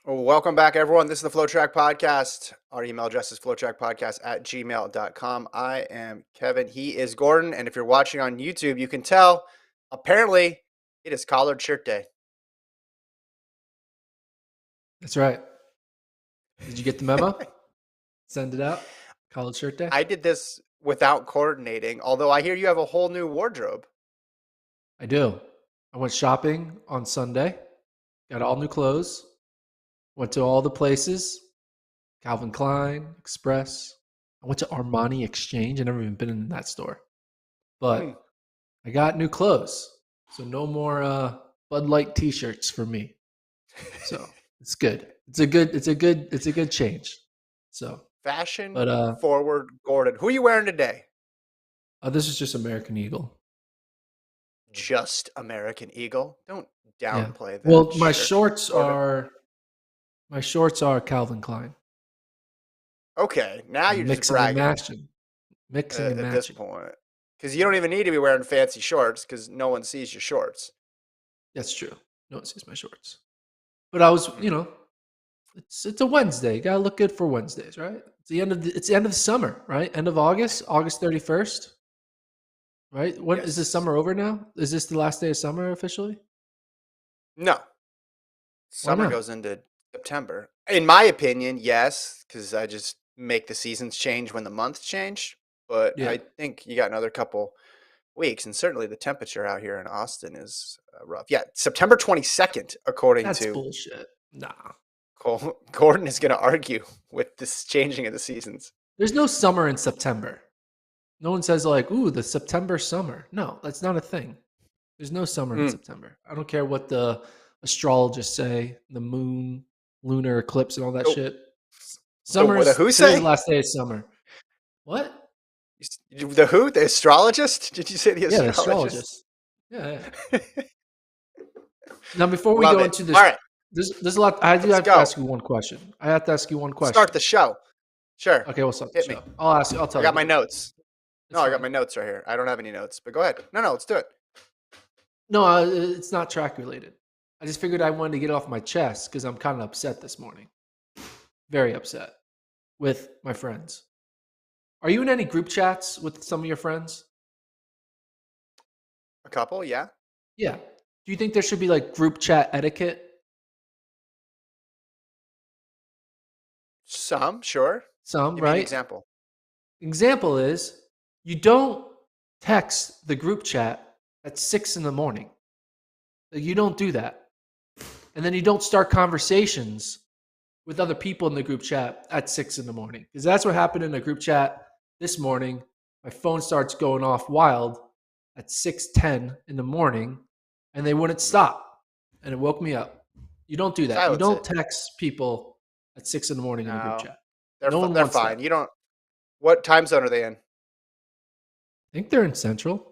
Welcome back, everyone. This is the FloTrack podcast. Our email address is flotrackpodcast@gmail.com. I am Kevin. He is Gordon. And if you're watching on YouTube, you can tell apparently it is collared shirt day. That's right. Did you get the memo? Send it out. Collared shirt day. I did this without coordinating, although I hear you have a whole new wardrobe. I do. I went shopping on Sunday. Got all new clothes. Went to all the places. Calvin Klein, Express. I went to Armani Exchange. I've never even been in that store. But I got new clothes. So no more Bud Light t-shirts for me. So it's good. It's a good change. So Fashion but forward Gordon. Who are you wearing today? this is just American Eagle. Just American Eagle. Don't downplay that. Well, my shorts are Calvin Klein. Okay, now you're mixing just bragging. and matching. Mixing and matching. At this point. Because you don't even need to be wearing fancy shorts because no one sees your shorts. That's true. No one sees my shorts. But I was, it's a Wednesday. You gotta look good for Wednesdays, right? It's the end of the summer, right? End of August, August 31st. Right? When is this summer over now? Is this the last day of summer officially? No. Summer goes into September. In my opinion, yes, because I just make the seasons change when the months change. But yeah. I think you got another couple weeks, and certainly the temperature out here in Austin is rough. Yeah, September 22nd, according to... That's bullshit. Nah. Gordon is going to argue with this changing of the seasons. There's no summer in September. No one says like, ooh, the September summer. No, that's not a thing. There's no summer in September. I don't care what the astrologists say, the moon, lunar eclipse, and all that shit. Summer is the last day of summer. What? The who? The astrologist? Did you say the astrologist? Yeah, the astrologist. Yeah. Now, before we go into this, all right. There's a lot. I do have to ask you one question. Start the show. Sure. Okay, we'll start the show. I'll ask you. I'll tell you. I got my notes. I got my notes right here. I don't have any notes, but go ahead. No, let's do it. No, it's not track related. I just figured I wanted to get it off my chest because I'm kind of upset this morning. Very upset with my friends. Are you in any group chats with some of your friends? A couple, yeah. Yeah. Do you think there should be like group chat etiquette? Some, sure. Some, Give right? me an example. Example is you don't text the group chat at 6 a.m. You don't do that. And then you don't start conversations with other people in the group chat at 6 a.m. Because that's what happened in a group chat this morning. My phone starts going off wild at 6:10 in the morning, and they wouldn't stop. And it woke me up. You don't do that. You don't text people at 6 a.m. in a group chat. They're fine. That. You don't. What time zone are they in? I think they're in Central.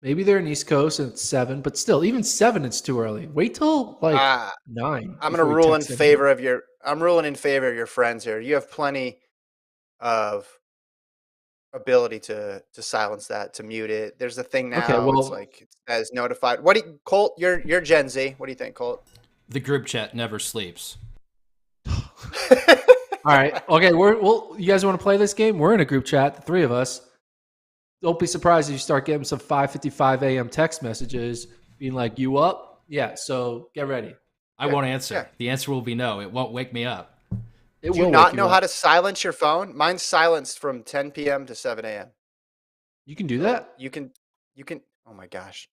Maybe they're in East Coast and it's 7, but still, even 7, it's too early. Wait till 9. I'm gonna rule in favor of your. I'm ruling in favor of your friends here. You have plenty of ability to silence that, to mute it. There's a thing now. Okay, well, it's like as notified. What do you, Colt? You're Gen Z. What do you think, Colt? The group chat never sleeps. All right. Okay. You guys want to play this game? We're in a group chat, the three of us. Don't be surprised if you start getting some 5:55 a.m. text messages being like, "You up?" Yeah. So get ready. I won't answer. Yeah. The answer will be no. It won't wake me up. Do you not know how to silence your phone? Mine's silenced from 10 p.m. to 7 a.m. You can do that? You can. Oh my gosh.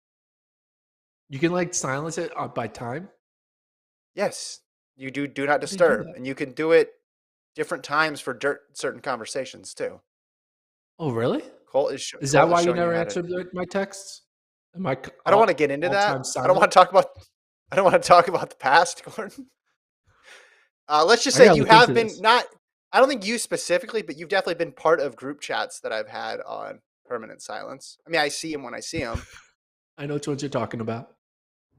You can like silence it by time? Yes. You do not disturb. And you can do it different times for certain conversations too. Oh, really? Colt is that why you never answered my texts? I don't want to get into that. I don't want to talk about the past, Gordon. Let's just say you have been I don't think you specifically, but you've definitely been part of group chats that I've had on permanent silence. I mean, I see them when I see them. I know which ones you're talking about.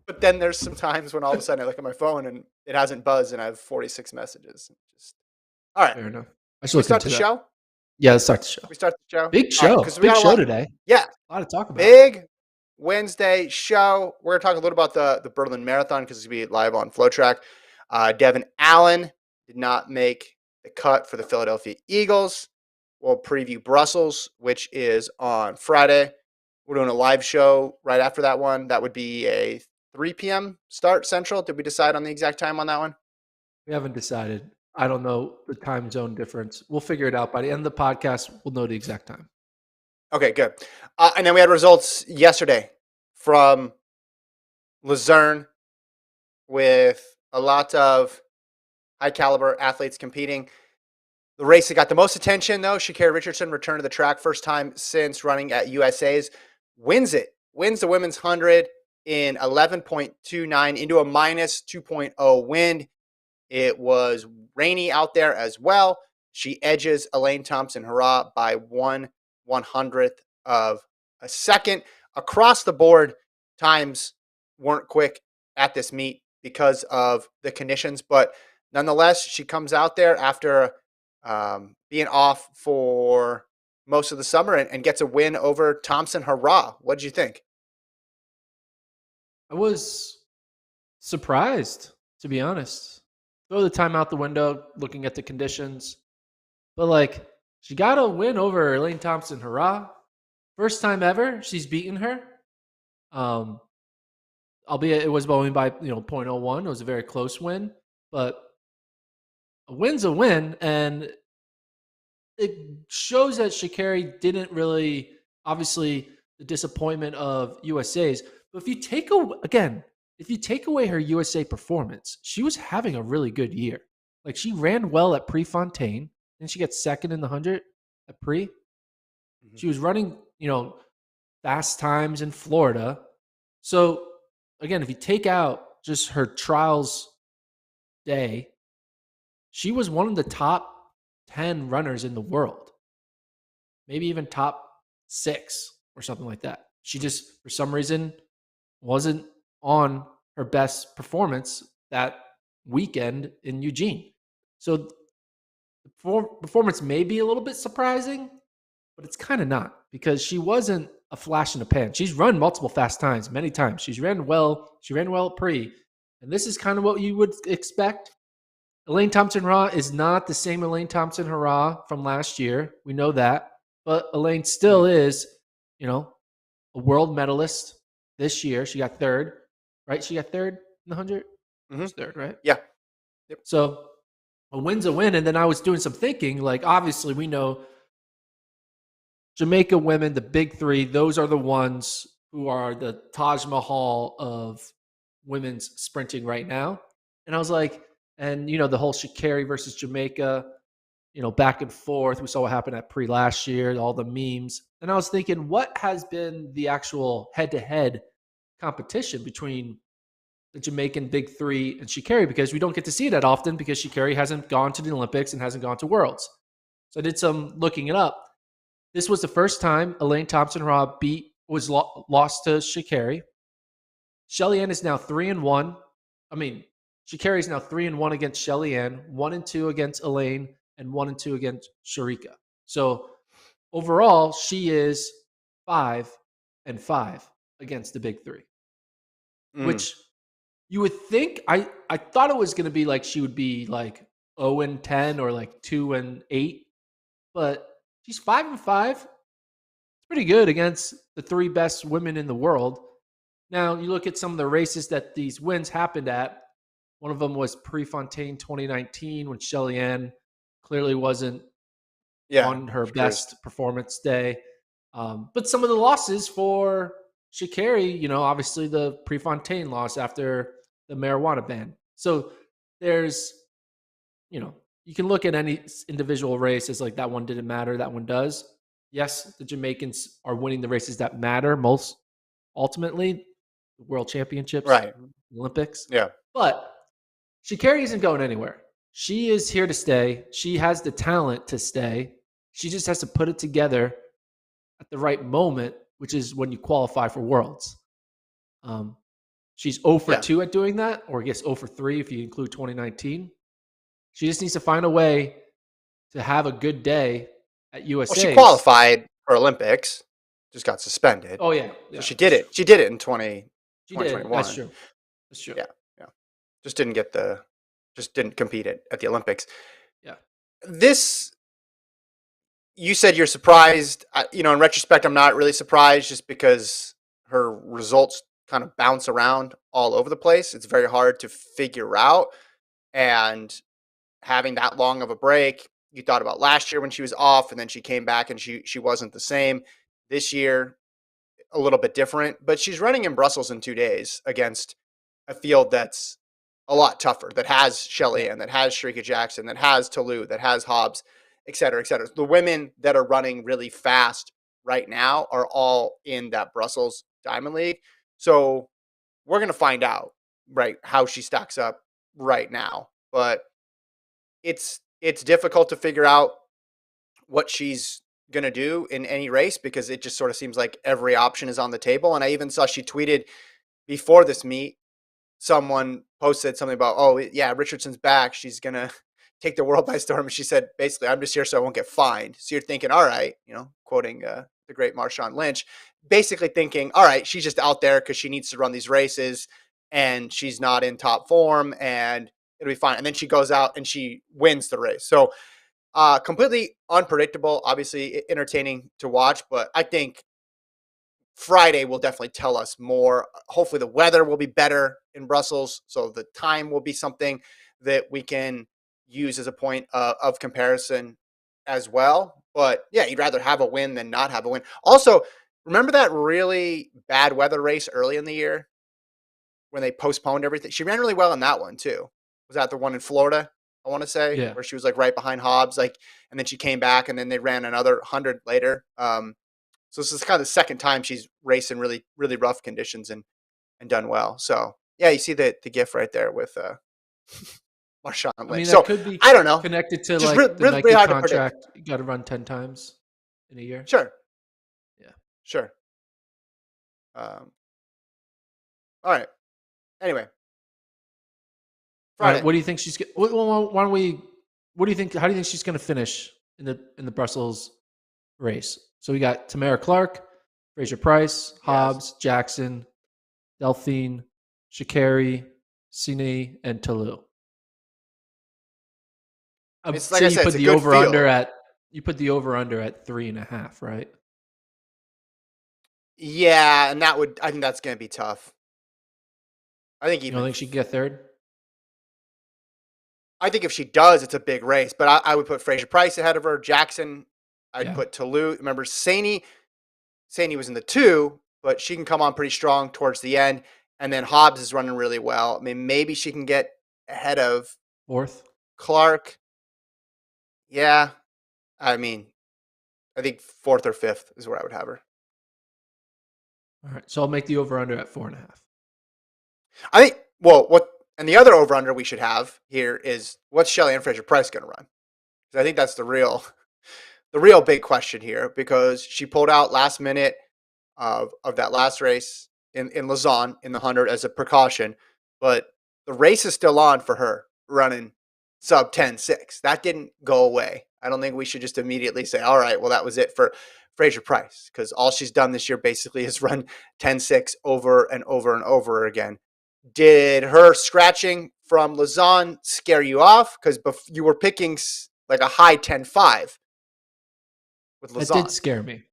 But then there's some times when all of a sudden I look at my phone and it hasn't buzzed and I have 46 messages. All right. Fair enough. Should we start the show? Yeah, let's start the show. We start the show? Big show. Right, big show today. Yeah. A lot to talk about. Big Wednesday show. We're going to talk a little about the Berlin Marathon because it's going to be live on FloTrack. Devin Allen did not make the cut for the Philadelphia Eagles. We'll preview Brussels, which is on Friday. We're doing a live show right after that one. That would be a 3 p.m. start Central. Did we decide on the exact time on that one? We haven't decided. I don't know the time zone difference. We'll figure it out by the end of the podcast. We'll know the exact time. Okay, good. And then we had results yesterday from Luzerne with a lot of high caliber athletes competing. The race that got the most attention, though, Sha'Carri Richardson returned to the track first time since running at USA's, wins the women's 100 in 11.29 into a minus 2.0 wind. It was rainy out there as well. She edges Elaine Thompson-Herah by 1/100th of a second. Across the board, times weren't quick at this meet because of the conditions, but nonetheless, she comes out there after being off for most of the summer and gets a win over Thompson-Herah. What did you think? I was surprised, to be honest. Throw the time out the window, looking at the conditions. But, like, she got a win over Elaine Thompson-Herah. First time ever she's beaten her. Albeit it was only by 0.01. It was a very close win. But a win's a win, and it shows that Sha'Carri didn't really, obviously, the disappointment of USA's. But if you take away her USA performance, she was having a really good year. Like, she ran well at Prefontaine, and she gets second in the 100 at Pre. Mm-hmm. She was running, fast times in Florida. So, again, if you take out just her trials day, she was one of the top 10 runners in the world. Maybe even top 6 or something like that. She just, for some reason, wasn't on her best performance that weekend in Eugene. So the performance may be a little bit surprising, but it's kind of not, because she wasn't a flash in the pan. She's run multiple fast times, many times. She ran well at Pre, and this is kind of what you would expect. Elaine Thompson-Herah is not the same Elaine Thompson-Herah from last year. We know that. But Elaine still is, a world medalist this year. She got third, right? She got third in the 100? Mm-hmm. She's third, right? Yeah. Yep. So a win's a win. And then I was doing some thinking, like, obviously we know Jamaica women, the big three, those are the ones who are the Taj Mahal of women's sprinting right now. And I was like, and, the whole Sha'Carri versus Jamaica, back and forth. We saw what happened at Pre last year, all the memes. And I was thinking, what has been the actual head-to-head competition between the Jamaican big three and Sha'Carri? Because we don't get to see that often, because Sha'Carri hasn't gone to the Olympics and hasn't gone to Worlds. So I did some looking it up. This was the first time Elaine Thompson-Herah lost to Sha'Carri. Shelly-Ann is now 3-1. Sha'Carri is now 3-1 against Shelly-Ann, 1-2 against Elaine, and 1-2 against Sharika. So overall, she is 5-5 against the big three. Which you would think, I thought it was going to be like she would be like 0-10 or like 2-8, but she's 5-5. It's pretty good against the three best women in the world. Now, you look at some of the races that these wins happened at. One of them was Prefontaine 2019, when Shelly-Ann clearly wasn't on her best performance day. But some of the losses for Sha'Carri, obviously the Prefontaine loss after the marijuana ban. So there's, you can look at any individual race as like, that one didn't matter, that one does. Yes, the Jamaicans are winning the races that matter most ultimately, the World Championships, right? Olympics. Yeah. But Sha'Carri isn't going anywhere. She is here to stay. She has the talent to stay. She just has to put it together at the right moment, which is when you qualify for Worlds. She's 0 for 2 at doing that, or I guess 0 for 3 if you include 2019. She just needs to find a way to have a good day at USA. Well, she qualified for Olympics, just got suspended. Oh, yeah. So she did it. She did it in 2021. That's true. Yeah. Just didn't get the just didn't compete at the Olympics. Yeah. This, you said you're surprised. In retrospect, I'm not really surprised just because her results kind of bounce around all over the place. It's very hard to figure out. And having that long of a break, you thought about last year when she was off and then she came back and she wasn't the same. This year, a little bit different, but she's running in Brussels in 2 days against a field that's a lot tougher, that has Shelly Ann, that has Shrika Jackson, that has Toulouse, that has Hobbs, et cetera, et cetera. The women that are running really fast right now are all in that Brussels Diamond League. So we're going to find out, right, how she stacks up right now. But it's difficult to figure out what she's going to do in any race because it just sort of seems like every option is on the table. And I even saw she tweeted before this meet, someone posted something about, oh, yeah, Richardson's back. She's going to take the world by storm. And she said, basically, I'm just here so I won't get fined. So you're thinking, all right, quoting the great Marshawn Lynch, basically thinking, all right, she's just out there because she needs to run these races and she's not in top form and it'll be fine. And then she goes out and she wins the race. So completely unpredictable, obviously entertaining to watch, but I think Friday will definitely tell us more. Hopefully the weather will be better in Brussels, so the time will be something that we can use as a point of comparison as well. But yeah, you'd rather have a win than not have a win. Also, remember that really bad weather race early in the year when they postponed everything? She ran really well in that one too. Was that the one in Florida? I want to say, where she was like right behind Hobbs, and then she came back and then they ran another 100 later. So this is kind of the second time she's raced in really, really rough conditions and done well. So yeah, you see the GIF right there with Marshawn Lynch. I mean, that so could be I don't know, connected to just like the really, Nike really hard contract. to predict. You got to run 10 times in a year. Sure. Yeah. Sure. All right. Anyway. Friday. All right. What do you think she's? Why don't we? What do you think? How do you think she's going to finish in the Brussels race? So we got Tamara Clark, Fraser Price, Hobbs, Jackson, Delphine, Sha'Carri, Sine, and Toulouse. It's like I said, you it's put a the good over field. under at 3.5, right? Yeah, and I think that's going to be tough. I think you don't think she can get third? I think if she does, it's a big race. But I would put Fraser Price ahead of her. Jackson, I'd put Toulouse. Remember, Saney was in the 2, but she can come on pretty strong towards the end. And then Hobbs is running really well. I mean, maybe she can get ahead of 4th. Clark. Yeah. I mean, I think 4th or 5th is where I would have her. All right. So I'll make the over-under at 4.5. I think, and the other over-under we should have here is what's Shelly Ann Fraser Price going to run? Because I think that's the real big question here, because she pulled out last minute of that last race in Lausanne in the 100 as a precaution, but the race is still on for her running sub 10.6. That didn't go away. I don't think we should just immediately say, all right, well, that was it for Fraser Price, because all she's done this year basically is run 10.6 over and over and over again. Did her scratching from Lausanne scare you off? Because you were picking like a high 10.5 with Lausanne. That did scare me.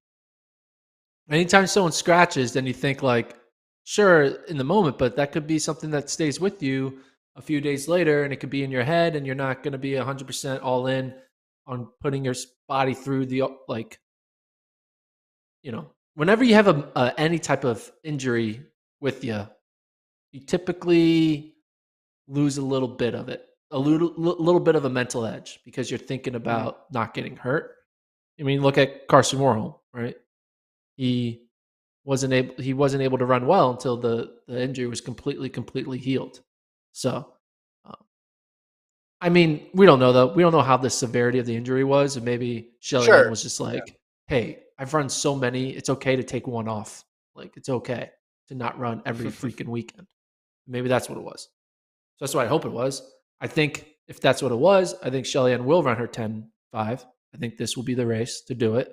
Anytime someone scratches, then you think like, sure, in the moment, but that could be something that stays with you a few days later, and it could be in your head, and you're not going to be 100% all in on putting your body through the, like, whenever you have any type of injury with you, you typically lose a little bit of it, a little bit of a mental edge, because you're thinking about not getting hurt. I mean, look at Carson Warholm, right? He wasn't able to run well until the injury was completely healed. So, I mean, we don't know though. We don't know how the severity of the injury was, and maybe Shelly Ann was just like, "Hey, I've run so many. It's okay to take one off. Like, it's okay to not run every freaking weekend." Maybe that's what it was. So that's what I hope it was. I think if that's what it was, I think Shelly Ann will run her 10.5. I think this will be the race to do it.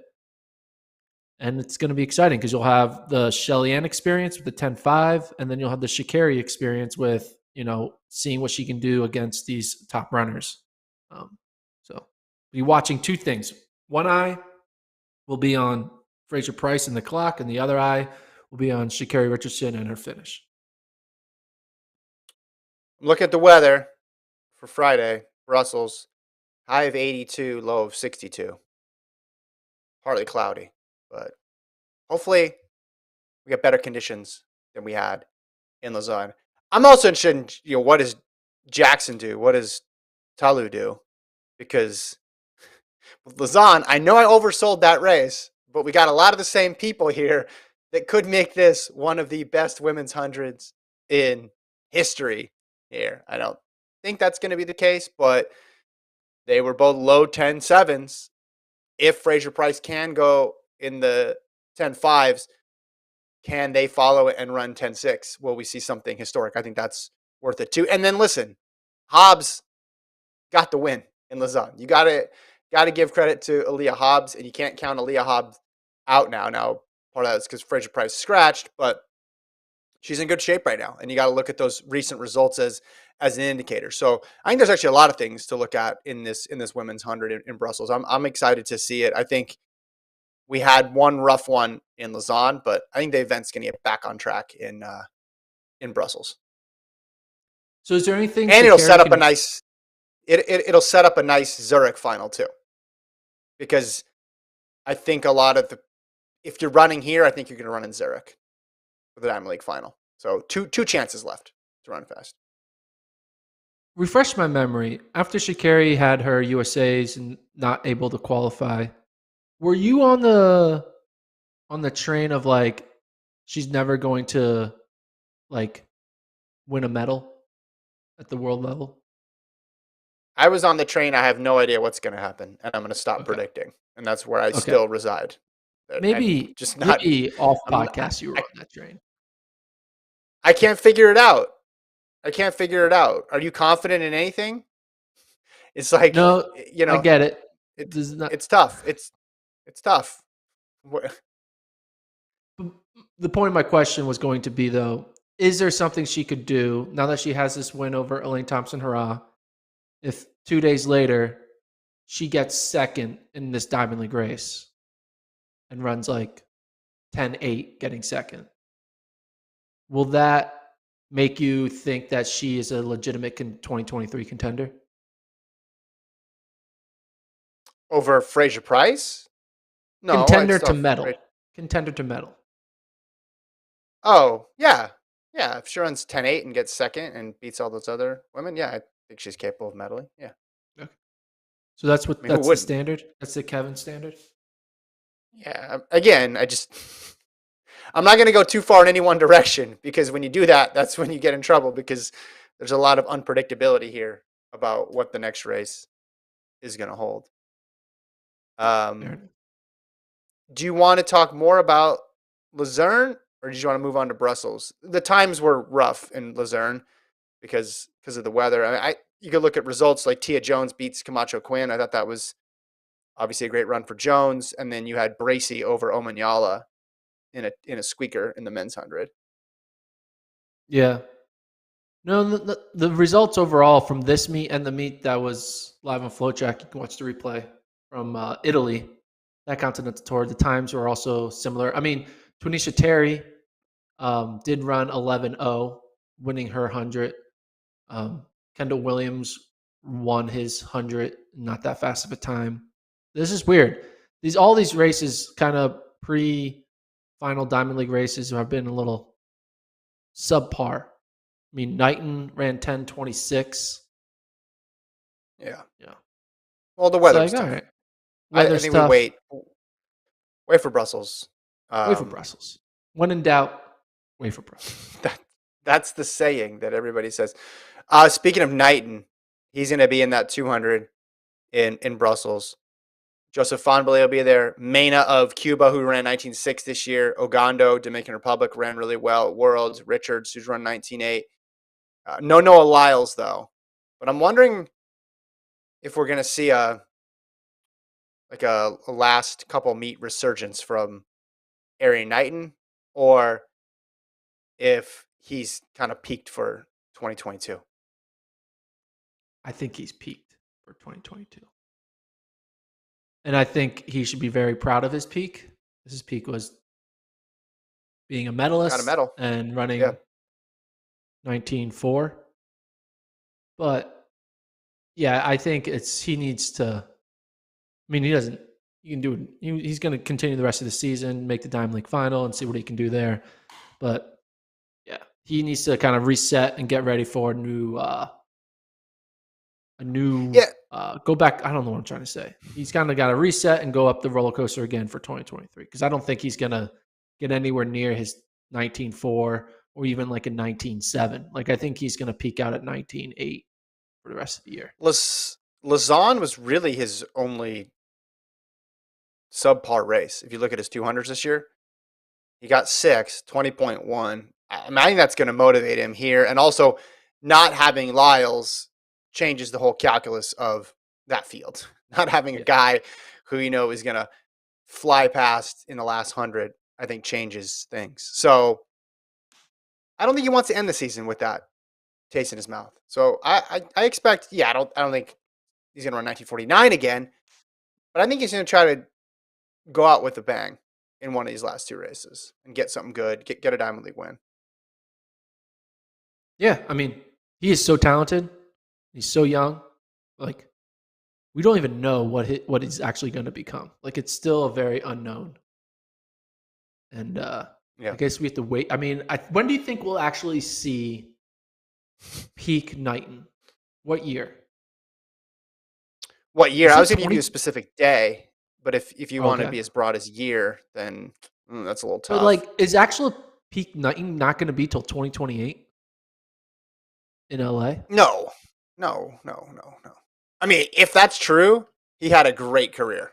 And it's going to be exciting because you'll have the Shelly Ann experience with the 10.5, and then you'll have the Sha'Carri experience with seeing what she can do against these top runners. So be watching two things. One eye will be on Fraser Price and the clock, and the other eye will be on Sha'Carri Richardson and her finish. Look at the weather for Friday, Brussels. High of 82, low of 62. Partly cloudy, but hopefully we get better conditions than we had in Lausanne. I'm also interested in, what does Jackson do? What does Talu do? Because with Lausanne, I know I oversold that race, but we got a lot of the same people here that could make this one of the best women's hundreds in history here. I don't think that's going to be the case, but they were both low 10.7s. If Fraser Price can go in the 10.5s, can they follow it and run 10.6? Will we see something historic? I think that's worth it too. And then listen, Hobbs got the win in Lausanne. You gotta give credit to Aaliyah Hobbs, and you can't count Aaliyah Hobbs out now. Now, part of that is because Fraser Price scratched, but she's in good shape right now. And you got to look at those recent results as an indicator. So I think there's actually a lot of things to look at in this women's 100 in Brussels. I'm excited to see it. I think we had one rough one in Lausanne, but I think the event's going to get back on track in Brussels. So is there anything? And it'll set up a nice. It'll set up a nice Zurich final too, because I think a lot of if you're running here, I think you're going to run in Zurich for the Diamond League final. So two chances left to run fast. Refresh my memory. After Sha'Carri had her USAs and not able to qualify, were you on the train of like she's never going to like win a medal at the world level? I was on the train. I have no idea what's going to happen, and I'm going to stop predicting, and that's where I still reside. Maybe just not maybe off podcast. You were on that train. I can't figure it out. Are you confident in anything? It's like, no, I get it. It's tough. It's tough. The point of my question was going to be, though, is there something she could do now that she has this win over Elaine Thompson-Herah? If 2 days later she gets second in this Diamond League race and runs like 10.8 getting second, will that make you think that she is a legitimate 2023 contender? Over Fraser Price? No. Contender to medal. Contender to medal. Oh, yeah. Yeah, if she runs 10.8 and gets second and beats all those other women, yeah, I think she's capable of medaling. Yeah. Okay. So that's that's the standard? That's the Kevin standard? Yeah. Again, I'm not going to go too far in any one direction, because when you do that, that's when you get in trouble, because there's a lot of unpredictability here about what the next race is going to hold. Do you want to talk more about Luzerne, or did you want to move on to Brussels? The times were rough in Luzerne because of the weather. You could look at results like Tia Jones beats Camacho Quinn. I thought that was obviously a great run for Jones, and then you had Bracey over Omanyala in a squeaker in the men's 100. Yeah. No, the results overall from this meet and the meet that was live on FloTrack, you can watch the replay from Italy, that Continental Tour. The times were also similar. I mean, Twanisha Terry did run 11.0, winning her 100. Kendall Williams won his 100, not that fast of a time. This is weird. All these races, kind of pre-final Diamond League races, have been a little subpar. I mean, Knighton ran 10.26. Yeah. Yeah. Well, the weather's tough. All right. I think tough. We wait for Brussels. Wait for Brussels. When in doubt, wait for Brussels. That's the saying that everybody says. Speaking of Knighton, he's going to be in that 200 in Brussels. Joseph Fonbele will be there. Mena of Cuba, who ran 19.6 this year. Ogando, Dominican Republic, ran really well at Worlds. Richards, who's run 19.8. No Noah Lyles, though. But I'm wondering if we're going to see a last couple meet resurgence from Ari Knighton, or if he's kind of peaked for 2022. I think he's peaked for 2022. And I think he should be very proud of his peak. His peak was being a Got a medalist medal. and Yeah. running 19.4. But yeah, I think he needs to. I mean, he doesn't. You can do it. He's going to continue the rest of the season, make the Diamond League final, and see what he can do there. But yeah, he needs to kind of reset and get ready for Yeah. go back. I don't know what I'm trying to say. He's kind of got to reset and go up the roller coaster again for 2023 because I don't think he's going to get anywhere near his 19.4 or even like a 19.7. Like I think he's going to peak out at 19.8 for the rest of the year. Lausanne was really his only subpar race. If you look at his 200s this year, he got 20.1. I think that's going to motivate him here. And also, not having Lyles changes the whole calculus of that field. Not having a guy who is going to fly past in the last 100, I think changes things. So I don't think he wants to end the season with that taste in his mouth. So I expect, I don't think he's going to run 1949 again, but I think he's going to try to go out with a bang in one of these last two races and get something good, get a Diamond League win. Yeah, I mean, he is so talented. He's so young. Like, we don't even know what he's actually going to become. Like, it's still a very unknown. And I guess we have to wait. I mean, when do you think we'll actually see peak Knighton? What year? What year? I was going to give you a specific day, but if you want to be as broad as year, then that's a little tough. But like, is actual peak Knighton not going to be till 2028 in LA? No. I mean, if that's true, he had a great career.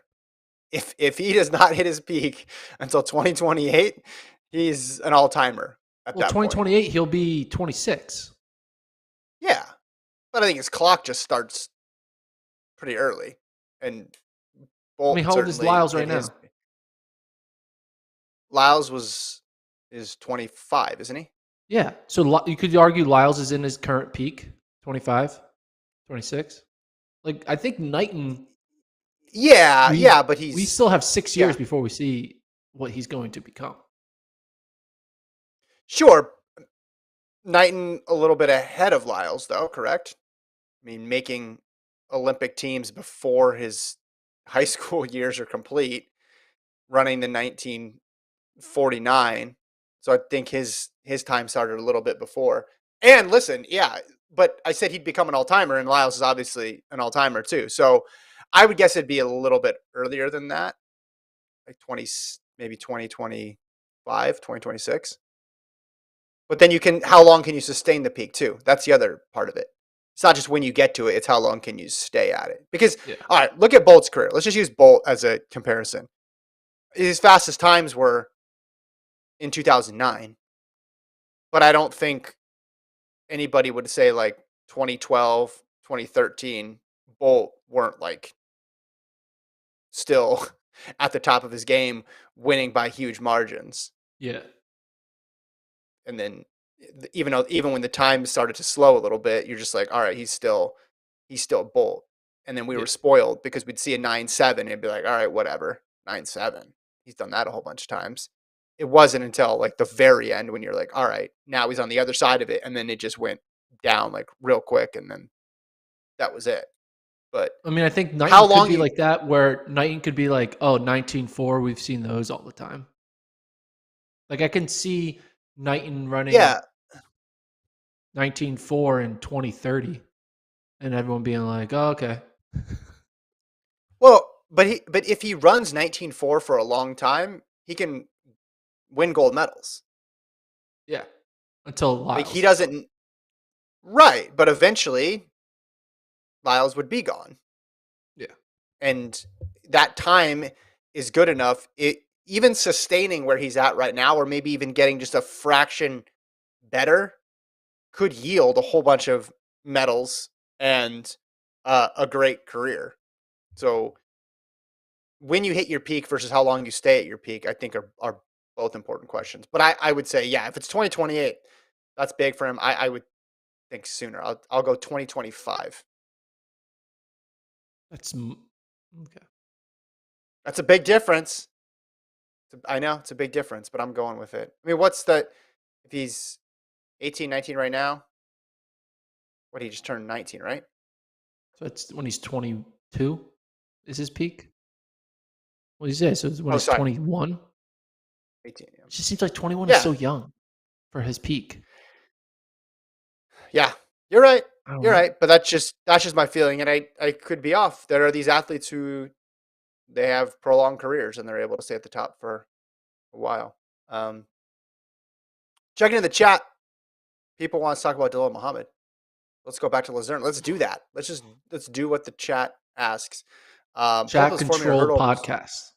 If he does not hit his peak until 2028, he's an all-timer at that 2028, point. He'll be 26. Yeah. But I think his clock just starts pretty early. And Bolt how old is Lyles right now? Lyles is 25, isn't he? Yeah. So you could argue Lyles is in his current peak, 25, 26. Like, I think Knighton. Yeah, but we still have 6 years before we see what he's going to become. Sure. Knighton a little bit ahead of Lyles, though, correct? I mean, making Olympic teams before his high school years are complete, running the 1949. So I think his time started a little bit before. And listen, but I said he'd become an all-timer, and Lyles is obviously an all-timer too. So I would guess it'd be a little bit earlier than that, like 2025, 2026. But then how long can you sustain the peak too? That's the other part of it. It's not just when you get to it, it's how long can you stay at it. Because, all right, look at Bolt's career. Let's just use Bolt as a comparison. His fastest times were in 2009. But I don't think anybody would say like 2012, 2013, Bolt weren't like still at the top of his game, winning by huge margins. Yeah. And then even when the time started to slow a little bit, you're just like, all right, he's still Bolt. And then we were spoiled because we'd see a 9.7 and it'd be like, all right, whatever, 9.7. He's done that a whole bunch of times. It wasn't until like the very end when you're like, all right, now he's on the other side of it. And then it just went down like real quick. And then that was it. But I mean, I think Knighton could be like that, where Knighton could be like, 19.4. We've seen those all the time. Like, I can see Knighton running 19.4 in 2030 and everyone being like, oh, okay. Well, but if he runs 19.4 for a long time, he can win gold medals. Yeah. Until Lyles. Like, he doesn't. Right. But eventually, Lyles would be gone. Yeah. And that time is good enough. Even sustaining where he's at right now, or maybe even getting just a fraction better, could yield a whole bunch of medals and a great career. So when you hit your peak versus how long you stay at your peak, I think are both important questions. But I would say, if it's 2028, that's big for him. I would think sooner. I'll go 2025. That's okay. That's a big difference. I know it's a big difference, but I'm going with it. I mean, if he's 18, 19 right now, he just turned 19, right? So it's when he's 22 is his peak? Well, so it's when he's Sorry. 21? 18. Yeah. It just seems like 21 is so young for his peak. Yeah, you're right. You're know. right. But that's just my feeling. And I could be off. There are these athletes who they have prolonged careers and they're able to stay at the top for a while. Checking in the chat. People want to talk about Dalil Muhammad. Let's go back to Luzerne. Let's do that. Let's do what the chat asks. Chat controlled podcast.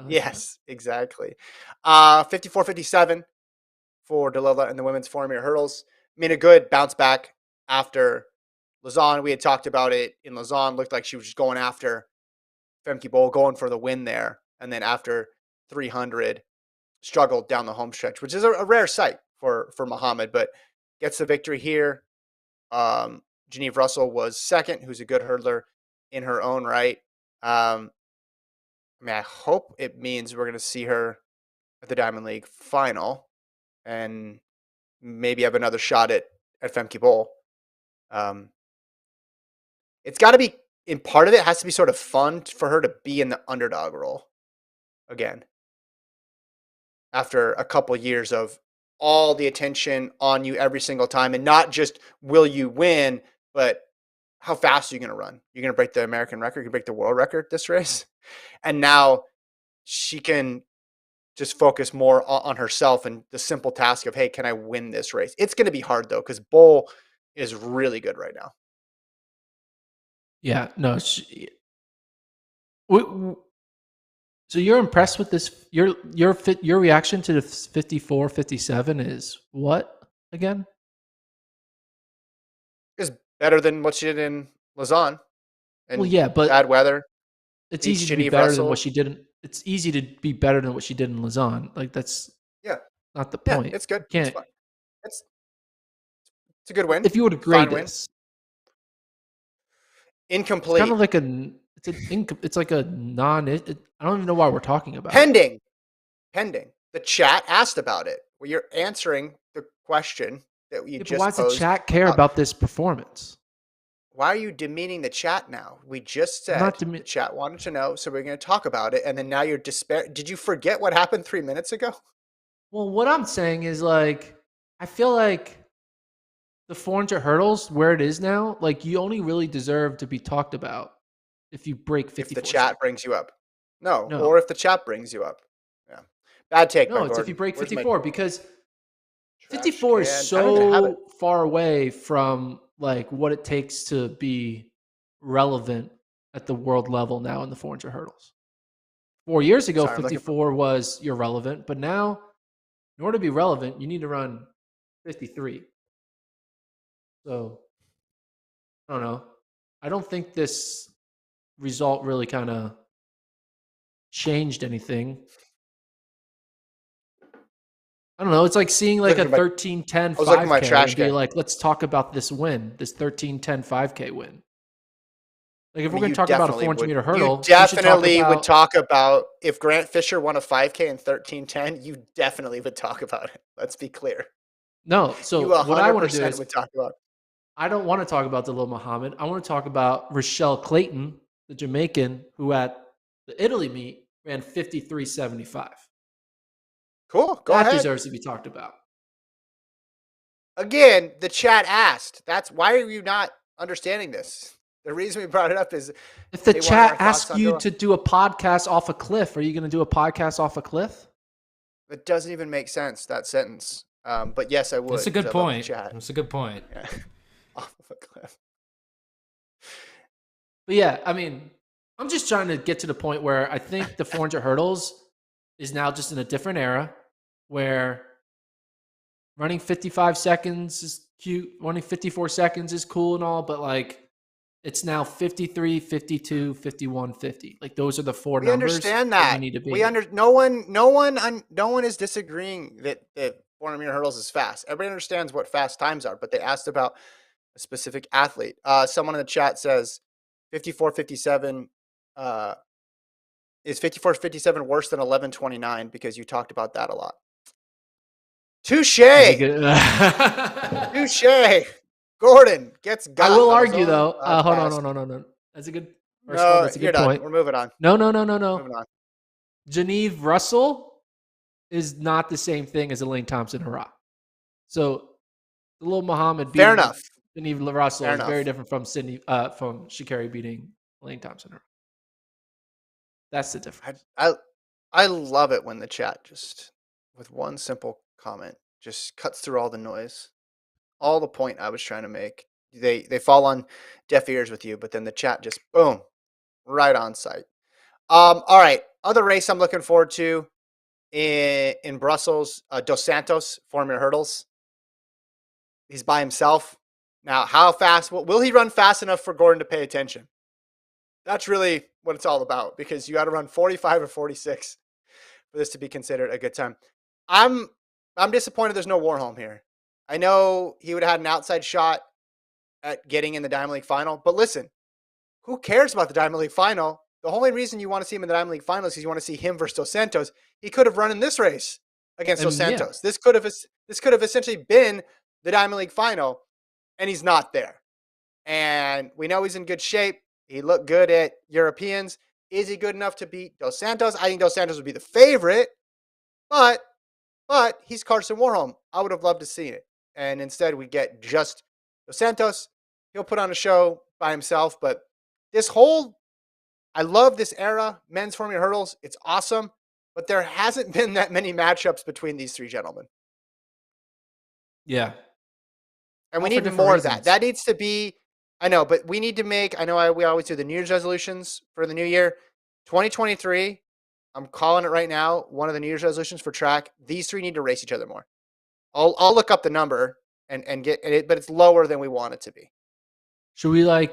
Yes, exactly. 54-57 for Dalila in the women's 400-meter hurdles. I mean, a good bounce back after Lausanne. We had talked about it in Lausanne. Looked like she was just going after Femke Bol, going for the win there. And then after 300, struggled down the home stretch, which is a rare sight for Muhammad, but gets the victory here. Geneve Russell was second, who's a good hurdler in her own right. I hope it means we're going to see her at the Diamond League final and maybe have another shot at Femke Bol. It's got to be, in part of it, has to be sort of fun for her to be in the underdog role again. After a couple years of all the attention on you every single time, and not just will you win, but how fast are you going to run? You're going to break the American record, you can break the world record this race. And now she can just focus more on herself and the simple task of, hey, can I win this race? It's going to be hard though, because Bol is really good right now. Yeah, no. So you're impressed with this? Your reaction to the 54-57 is what again? Is better than what she did in Lausanne. And well, yeah, but bad weather. It's easy to be better than what she did. It's easy to be better than what she did in Lausanne. Like that's not the point. It's good. It's fine. It's a good win. If you were to grade this, incomplete. It's kind of like it's like a non. I don't even know why we're talking about pending. The chat asked about it. Well, you're answering the question that you just why posed. Why does the chat care about this performance? Why are you demeaning the chat now? We just said the chat wanted to know, so we're going to talk about it, and then now you're Did you forget what happened 3 minutes ago? Well, what I'm saying is, like, I feel like the 400 hurdles, where it is now, like, you only really deserve to be talked about if you break 54. If the chat brings you up. No, or if the chat brings you up. Yeah. Bad take, No, it's if you break 54, because 54 is so far away from like what it takes to be relevant at the world level now in the 400 hurdles. 4 years ago, 54 was irrelevant, but now in order to be relevant, you need to run 53. So I don't know. I don't think this result really kind of changed anything. I don't know. It's like seeing like a 13-10 5K and be like, let's talk about this win, this 13-10 5K win. Like if we're going to talk about a 400-meter hurdle, you definitely would talk about if Grant Fisher won a 5K in 13-10, you definitely would talk about it. Let's be clear. No, so what I want to do is talk about. I don't want to talk about Dalil Muhammad. I want to talk about Rochelle Clayton, the Jamaican, who at the Italy meet ran 53.75. Cool. Go ahead. That deserves to be talked about. Again, the chat asked. That's why are you not understanding this? The reason we brought it up is if the chat asks you to do a podcast off a cliff, are you going to do a podcast off a cliff? It doesn't even make sense, that sentence. But yes, I would. That's a good point. That's a good point. Yeah. Off of a cliff. But yeah, I mean, I'm just trying to get to the point where I think the 400 hurdles is now just in a different era where running 55 seconds is cute, running 54 seconds is cool and all, but like it's now 53, 52, 51, 50. Like those are the four numbers. We understand that. We need to be. No one is disagreeing that 400-meter hurdles is fast. Everybody understands what fast times are, but they asked about a specific athlete. Someone in the chat says 54-57 is 54-57 worse than 11-29 because you talked about that a lot. Touche. Touche. Gordon gets got. I will on his argue own though. Hold on, podcast. no. That's a good. First of all, No, that's a you're good done. point. We're moving on. No. Moving on. Geneve Russell is not the same thing as Elaine Thompson Hurrah. So the little Muhammad beating Fair enough. Geneve Russell Fair is enough. very different from Sha'Carri beating Elaine Thompson Hurrah. That's the difference. I love it when the chat just, with one simple comment, just cuts through all the noise. All the point I was trying to make. They fall on deaf ears with you, but then the chat just boom, right on site. All right. Other race I'm looking forward to in Brussels, Dos Santos, 400 hurdles. He's by himself. Now, how fast will he run fast enough for Gordon to pay attention? That's really what it's all about, because you got to run 45 or 46 for this to be considered a good time. I'm disappointed there's no Warholm here. I know he would have had an outside shot at getting in the Diamond League final, but listen, who cares about the Diamond League final? The only reason you want to see him in the Diamond League final is because you want to see him versus Dos Santos. He could have run in this race against Dos Santos. Yeah. This could have essentially been the Diamond League final, and he's not there. And we know he's in good shape. He looked good at Europeans. Is he good enough to beat Dos Santos? I think Dos Santos would be the favorite, but he's Carson Warholm. I would have loved to see it. And instead we get just Dos Santos. He'll put on a show by himself, but I love this era, men's 400 hurdles. It's awesome, but there hasn't been that many matchups between these three gentlemen. Yeah. And we need more of that. That needs to be, I know, but we need to make, we always do the New Year's resolutions for the new year. 2023, I'm calling it right now, one of the New Year's resolutions for track. These three need to race each other more. I'll look up the number and get it, but it's lower than we want it to be. Should we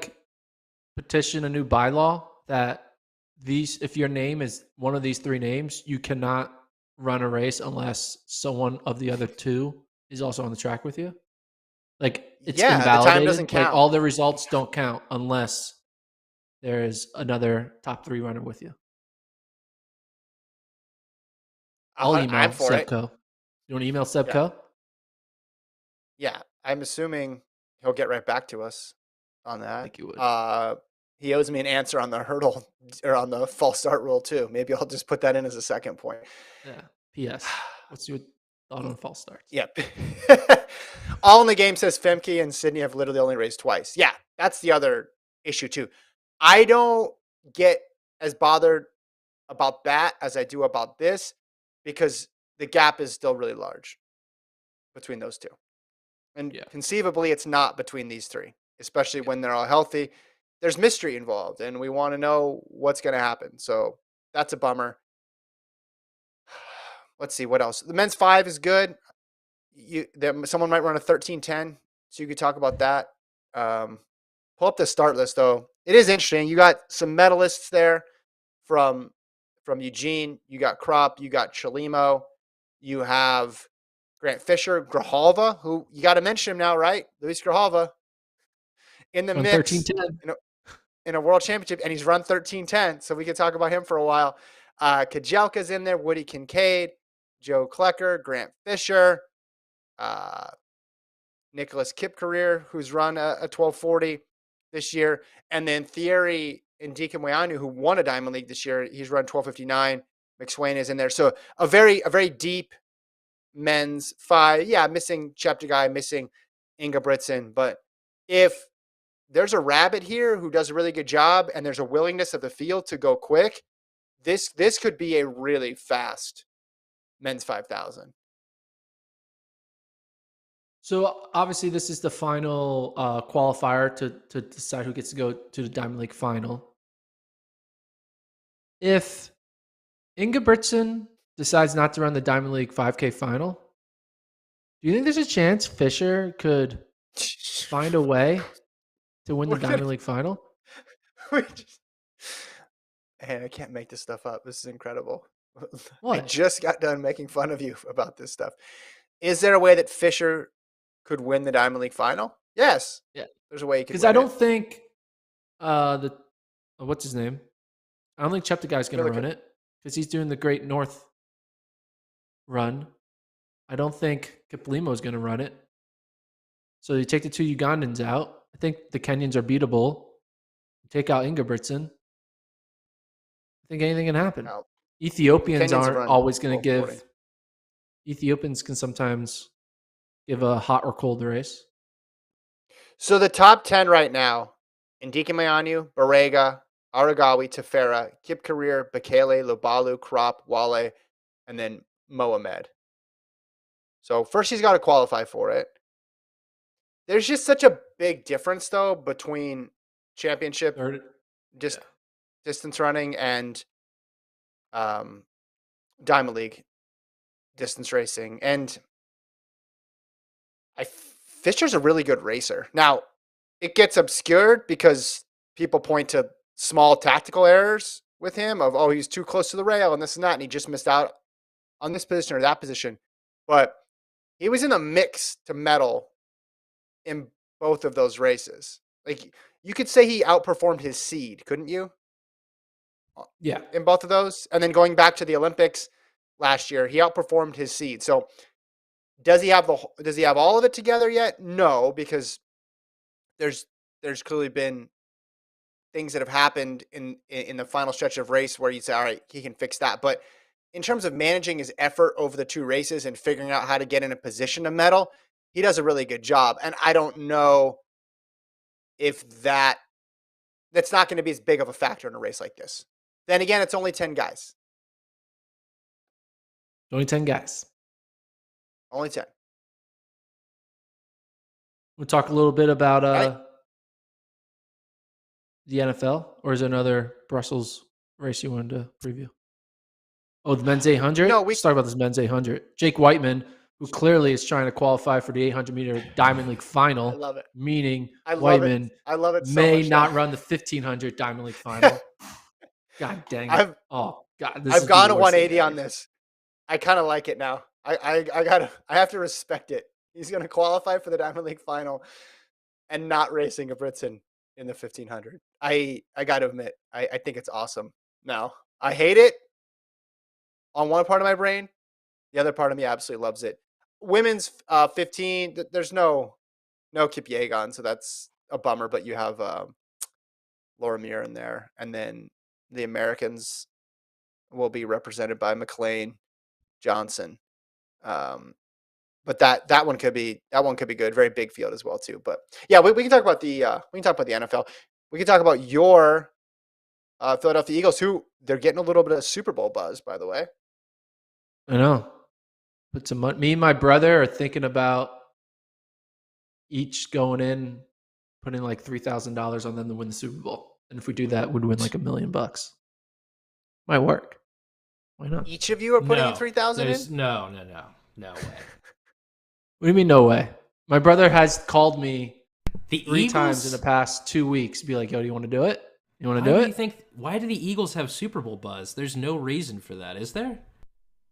petition a new bylaw that if your name is one of these three names, you cannot run a race unless someone of the other two is also on the track with you? It's invalidated. The time doesn't count. All the results don't count unless there is another top three runner with you. I'll email Sebco. You want to email Sebco? Yeah, I'm assuming he'll get right back to us on that. I think he would. He owes me an answer on the hurdle or on the false start rule too. Maybe I'll just put that in as a second point. Yeah. P.S. What's your thought on false starts? Yep. All in the Game says Femke and Sydney have literally only raced twice. Yeah, that's the other issue too. I don't get as bothered about that as I do about this, because the gap is still really large between those two. And conceivably, it's not between these three, especially when they're all healthy. There's mystery involved, and we want to know what's going to happen. So that's a bummer. Let's see what else. The men's 5 is good. Someone might run a 13:10, so you could talk about that. Pull up the start list, though. It is interesting. You got some medalists there from Eugene. You got Kropp. You got Chalimo. You have Grant Fisher, Grijalva, who you got to mention him now, right? Luis Grijalva in the mix 13:10 in a world championship, and he's run 13:10, so we can talk about him for a while. Kajelka's in there, Woody Kincaid, Joe Klecker, Grant Fisher, Nicholas Kipcareer, who's run a 1240 this year, and then Thierry Ndika Moyanu, who won a Diamond League this year. He's run 12:59. McSwain is in there, so a very deep men's 5. Yeah, missing Chapter guy, missing Ingebrigtsen, but if there's a rabbit here who does a really good job and there's a willingness of the field to go quick, this could be a really fast men's 5,000. So obviously this is the final qualifier to decide who gets to go to the Diamond League final. If Ingebrigtsen decides not to run the Diamond League 5K final, do you think there's a chance Fisher could find a way to win the Diamond League final? Man, I can't make this stuff up. This is incredible. What? I just got done making fun of you about this stuff. Is there a way that Fisher could win the Diamond League final? Yes. Yeah. There's a way he could Because win I don't it. think what's his name? I don't think Cheptegei's going to run it because he's doing the Great North run. I don't think Kiplimo's going to run it. So you take the 2 Ugandans out. I think the Kenyans are beatable. You take out Ingebrigtsen. I think anything can happen. No. Ethiopians Kenyans aren't run always going to 12:40. give. Ethiopians can sometimes give a hot or cold race. So the top 10 right now, Ndiki Mayanu, Barega, Aragawi, Tefera, Kip Career, Bekele, Lubalu, Krop, Wale, and then Mohamed. So first he's got to qualify for it. There's just such a big difference, though, between championship distance running and Diamond League distance racing. And Fischer's a really good racer. Now, it gets obscured because people point to small tactical errors with him of, oh, he's too close to the rail and this and that, and he just missed out on this position or that position. But he was in the mix to medal in both of those races. Like, you could say he outperformed his seed, couldn't you? Yeah. In both of those. And then going back to the Olympics last year, he outperformed his seed. So does he have all of it together yet? No, because there's clearly been things that have happened in the final stretch of race where you say, all right, he can fix that. But in terms of managing his effort over the 2 races and figuring out how to get in a position to medal, he does a really good job. And I don't know if that's not going to be as big of a factor in a race like this. Then again, it's only 10 guys. Only 10 guys. Only 10. We'll talk a little bit about the NFL, or is there another Brussels race you wanted to preview? Oh, the men's 800? No, let's talk about this men's 800. Jake Whiteman, who clearly is trying to qualify for the 800-meter Diamond League final. I love it. Meaning Whiteman I love it so may much not run the 1500 Diamond League final. God dang it. I've gone to 180 on this. I kind of like it now. I have to respect it. He's going to qualify for the Diamond League final and not racing a Britson in the 1500. I got to admit, I think it's awesome. Now, I hate it on one part of my brain. The other part of me absolutely loves it. Women's 15, there's no Kipyegon, so that's a bummer, but you have Laura Muir in there. And then the Americans will be represented by McLean, Johnson. But that one could be good. Very big field as well too. But yeah, we can talk about the NFL. We can talk about your Philadelphia Eagles, who they're getting a little bit of Super Bowl buzz, by the way. I know. But me and my brother are thinking about each going in, putting like $3,000 on them to win the Super Bowl. And if we do that, we'd win like $1 million. Might work. Why not? Each of you are putting in 3,000 in? No way. What do you mean, no way? My brother has called me the 3 Eagles? times in the past 2 weeks. Be like, yo, do you want to do it? You want to do it? Why do the Eagles have Super Bowl buzz? There's no reason for that, is there?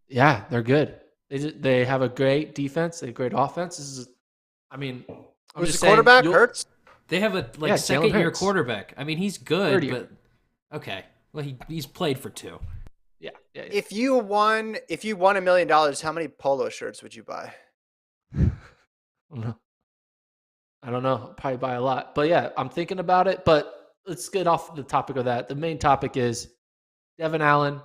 Yeah, they're good. They have a great defense. They have great offense. Who's the quarterback? Hurts? They have a second-year quarterback. I mean, he's good, but okay. Well, he's played for 2. Yeah. If you won $1 million, how many polo shirts would you buy? I don't know. I'll probably buy a lot. But yeah, I'm thinking about it. But let's get off the topic of that. The main topic is Devin Allen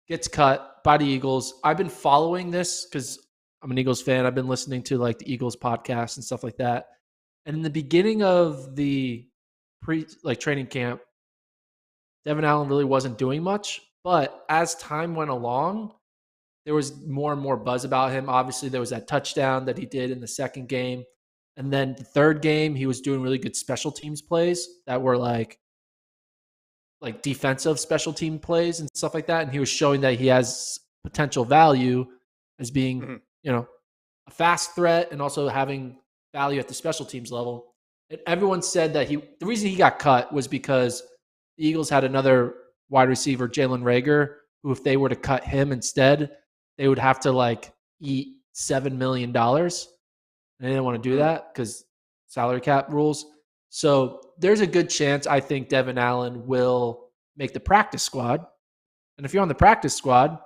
gets cut by the Eagles. I've been following this because I'm an Eagles fan. I've been listening to like the Eagles podcast and stuff like that. And in the beginning of the training camp, Devin Allen really wasn't doing much. But as time went along, there was more and more buzz about him. Obviously, there was that touchdown that he did in the second game. And then the third game, he was doing really good special teams plays that were like defensive special team plays and stuff like that. And he was showing that he has potential value as being, a fast threat and also having value at the special teams level. And everyone said that the reason he got cut was because the Eagles had another wide receiver, Jalen Reagor, who if they were to cut him instead, they would have to eat $7 million. And And they didn't want to do that because salary cap rules. So there's a good chance I think Devin Allen will make the practice squad. And if you're on the practice squad,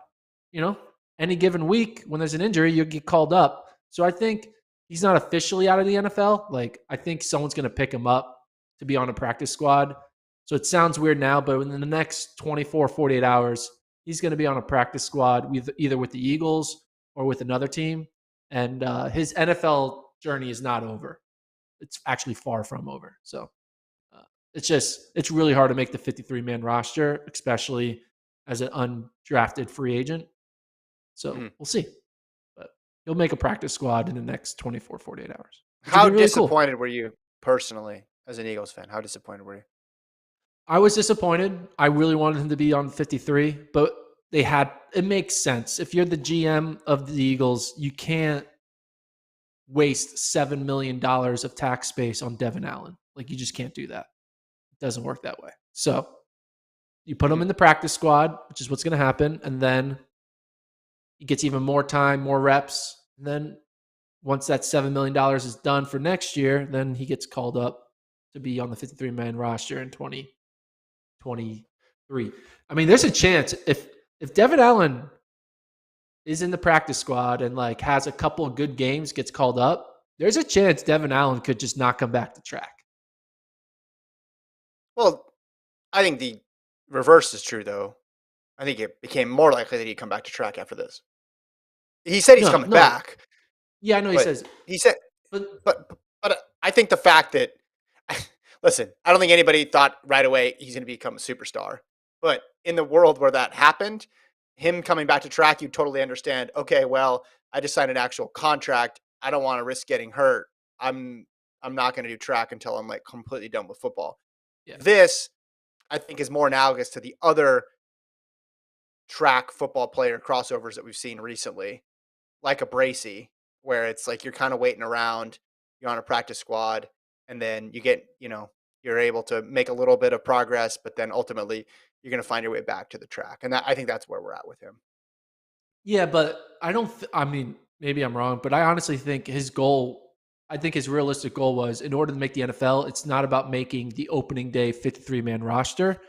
any given week when there's an injury, you'll get called up. So I think he's not officially out of the NFL. Like, I think someone's going to pick him up to be on a practice squad. So it sounds weird now, but within the next 24, 48 hours, he's going to be on a practice squad either with the Eagles or with another team. And his NFL journey is not over. It's actually far from over. So it's really hard to make the 53-man roster, especially as an undrafted free agent. So we'll see. But he'll make a practice squad in the next 24, 48 hours. How really disappointed were you personally as an Eagles fan? How disappointed were you? I was disappointed. I really wanted him to be on 53, but it makes sense. If you're the GM of the Eagles, you can't waste $7 million of tax space on Devin Allen. Like, you just can't do that. It doesn't work that way. So you put him in the practice squad, which is what's going to happen. And then he gets even more time, more reps. And then once that $7 million is done for next year, then he gets called up to be on the 53-man roster in 2023. I mean, there's a chance if Devin Allen is in the practice squad and like has a couple of good games, gets called up, there's a chance Devin Allen could just not come back to track. Well, I think the reverse is true, though. I think it became more likely that he'd come back to track after this. He said he's coming back. Yeah, I know he says. He said, but I think the fact that, listen, I don't think anybody thought right away he's going to become a superstar. But in the world where that happened, him coming back to track, you totally understand. Okay, well, I just signed an actual contract. I don't want to risk getting hurt. I'm not going to do track until I'm like completely done with football. Yeah. This, I think, is more analogous to the other track football player crossovers that we've seen recently, like a Bracey, where it's like you're kind of waiting around, you're on a practice squad, and then you get, you're able to make a little bit of progress, but then ultimately you're going to find your way back to the track. And I think that's where we're at with him. Yeah, but I mean, maybe I'm wrong, but I honestly think his realistic goal was, in order to make the NFL, it's not about making the opening day 53-man roster.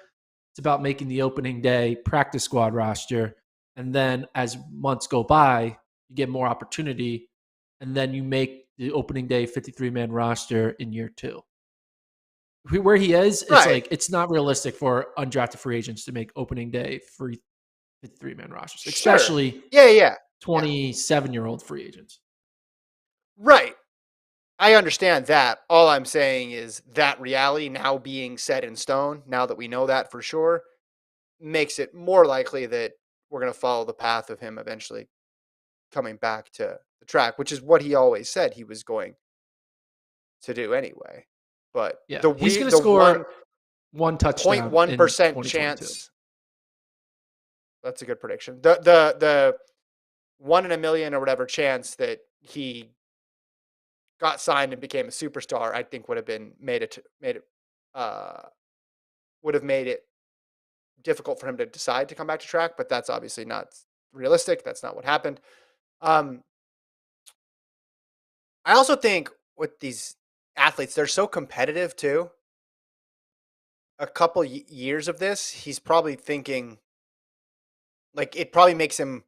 It's about making the opening day practice squad roster. And then as months go by, you get more opportunity. And then you make the opening day 53-man roster in year 2. Where he is, it's like, it's not realistic for undrafted free agents to make opening day for 53-man rosters, especially 27-year-old free agents. Right. I understand that. All I'm saying is that reality now being set in stone, now that we know that for sure, makes it more likely that we're going to follow the path of him eventually coming back to the track, which is what he always said he was going to do anyway. But he's going to score one touchdown, 0.1% chance. That's a good prediction. The 1 in a million or whatever chance that he got signed and became a superstar, I think would have made it difficult for him to decide to come back to track. But that's obviously not realistic. That's not what happened. I also think with these athletes, they're so competitive too. A couple years of this, he's probably thinking, like, it probably makes him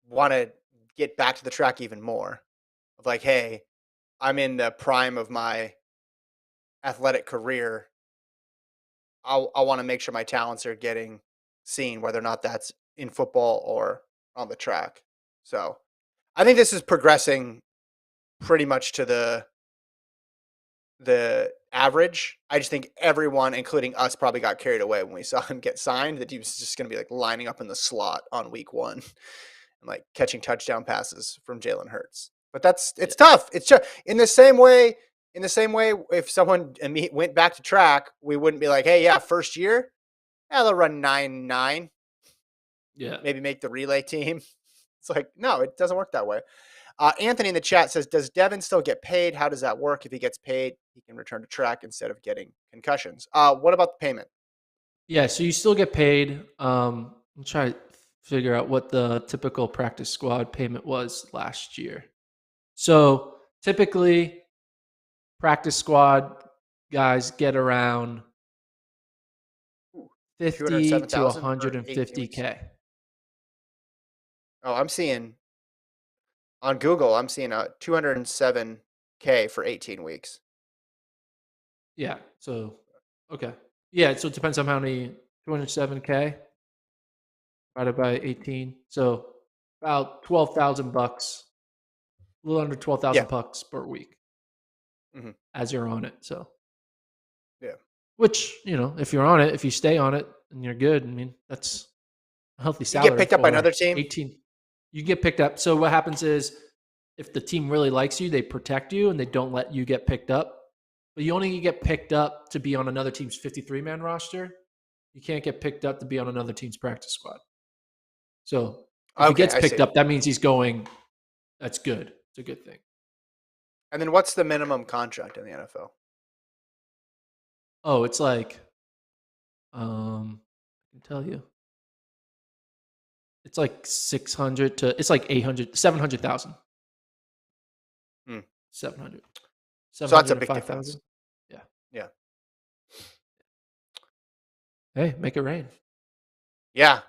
want to get back to the track even more. Of like, hey, I'm in the prime of my athletic career. I want to make sure my talents are getting seen, whether or not that's in football or on the track. So I think this is progressing pretty much to the average. I just think everyone, including us, probably got carried away when we saw him get signed, that he was just going to be like lining up in the slot on week 1 and like catching touchdown passes from Jalen Hurts. But it's tough. It's just in the same way, if someone went back to track, we wouldn't be like, hey, yeah, first year, they'll run 9.9. Yeah. Maybe make the relay team. It's like, no, it doesn't work that way. Anthony in the chat says, does Devin still get paid? How does that work? If he gets paid, he can return to track instead of getting concussions. What about the payment? Yeah, so you still get paid. I'm trying to figure out what the typical practice squad payment was last year. So typically practice squad guys get around 50 to 207,000 for 18 weeks. 150K. Oh, I'm seeing on Google, I'm seeing 207K for 18 weeks. Yeah. So, okay. Yeah. So it depends on how many 207K divided by 18. So about $12,000, a little under Yeah. $12,000 per week as you're on it. So, yeah. Which, if you're on it, if you stay on it and you're good, I mean, that's a healthy You get salary picked up by for another team? 18. You get picked up. So what happens is if the team really likes you, they protect you and they don't let you get picked up. But you only get picked up to be on another team's 53-man roster. You can't get picked up to be on another team's practice squad. So if he gets picked up, that means he's going. That's good. It's a good thing. And then what's the minimum contract in the NFL? Oh, it's like, I can tell you. It's like 600 to, it's like 800, 700,000. 700. So that's a big 5,000. difference. Yeah. Yeah. Hey, make it rain. Yeah.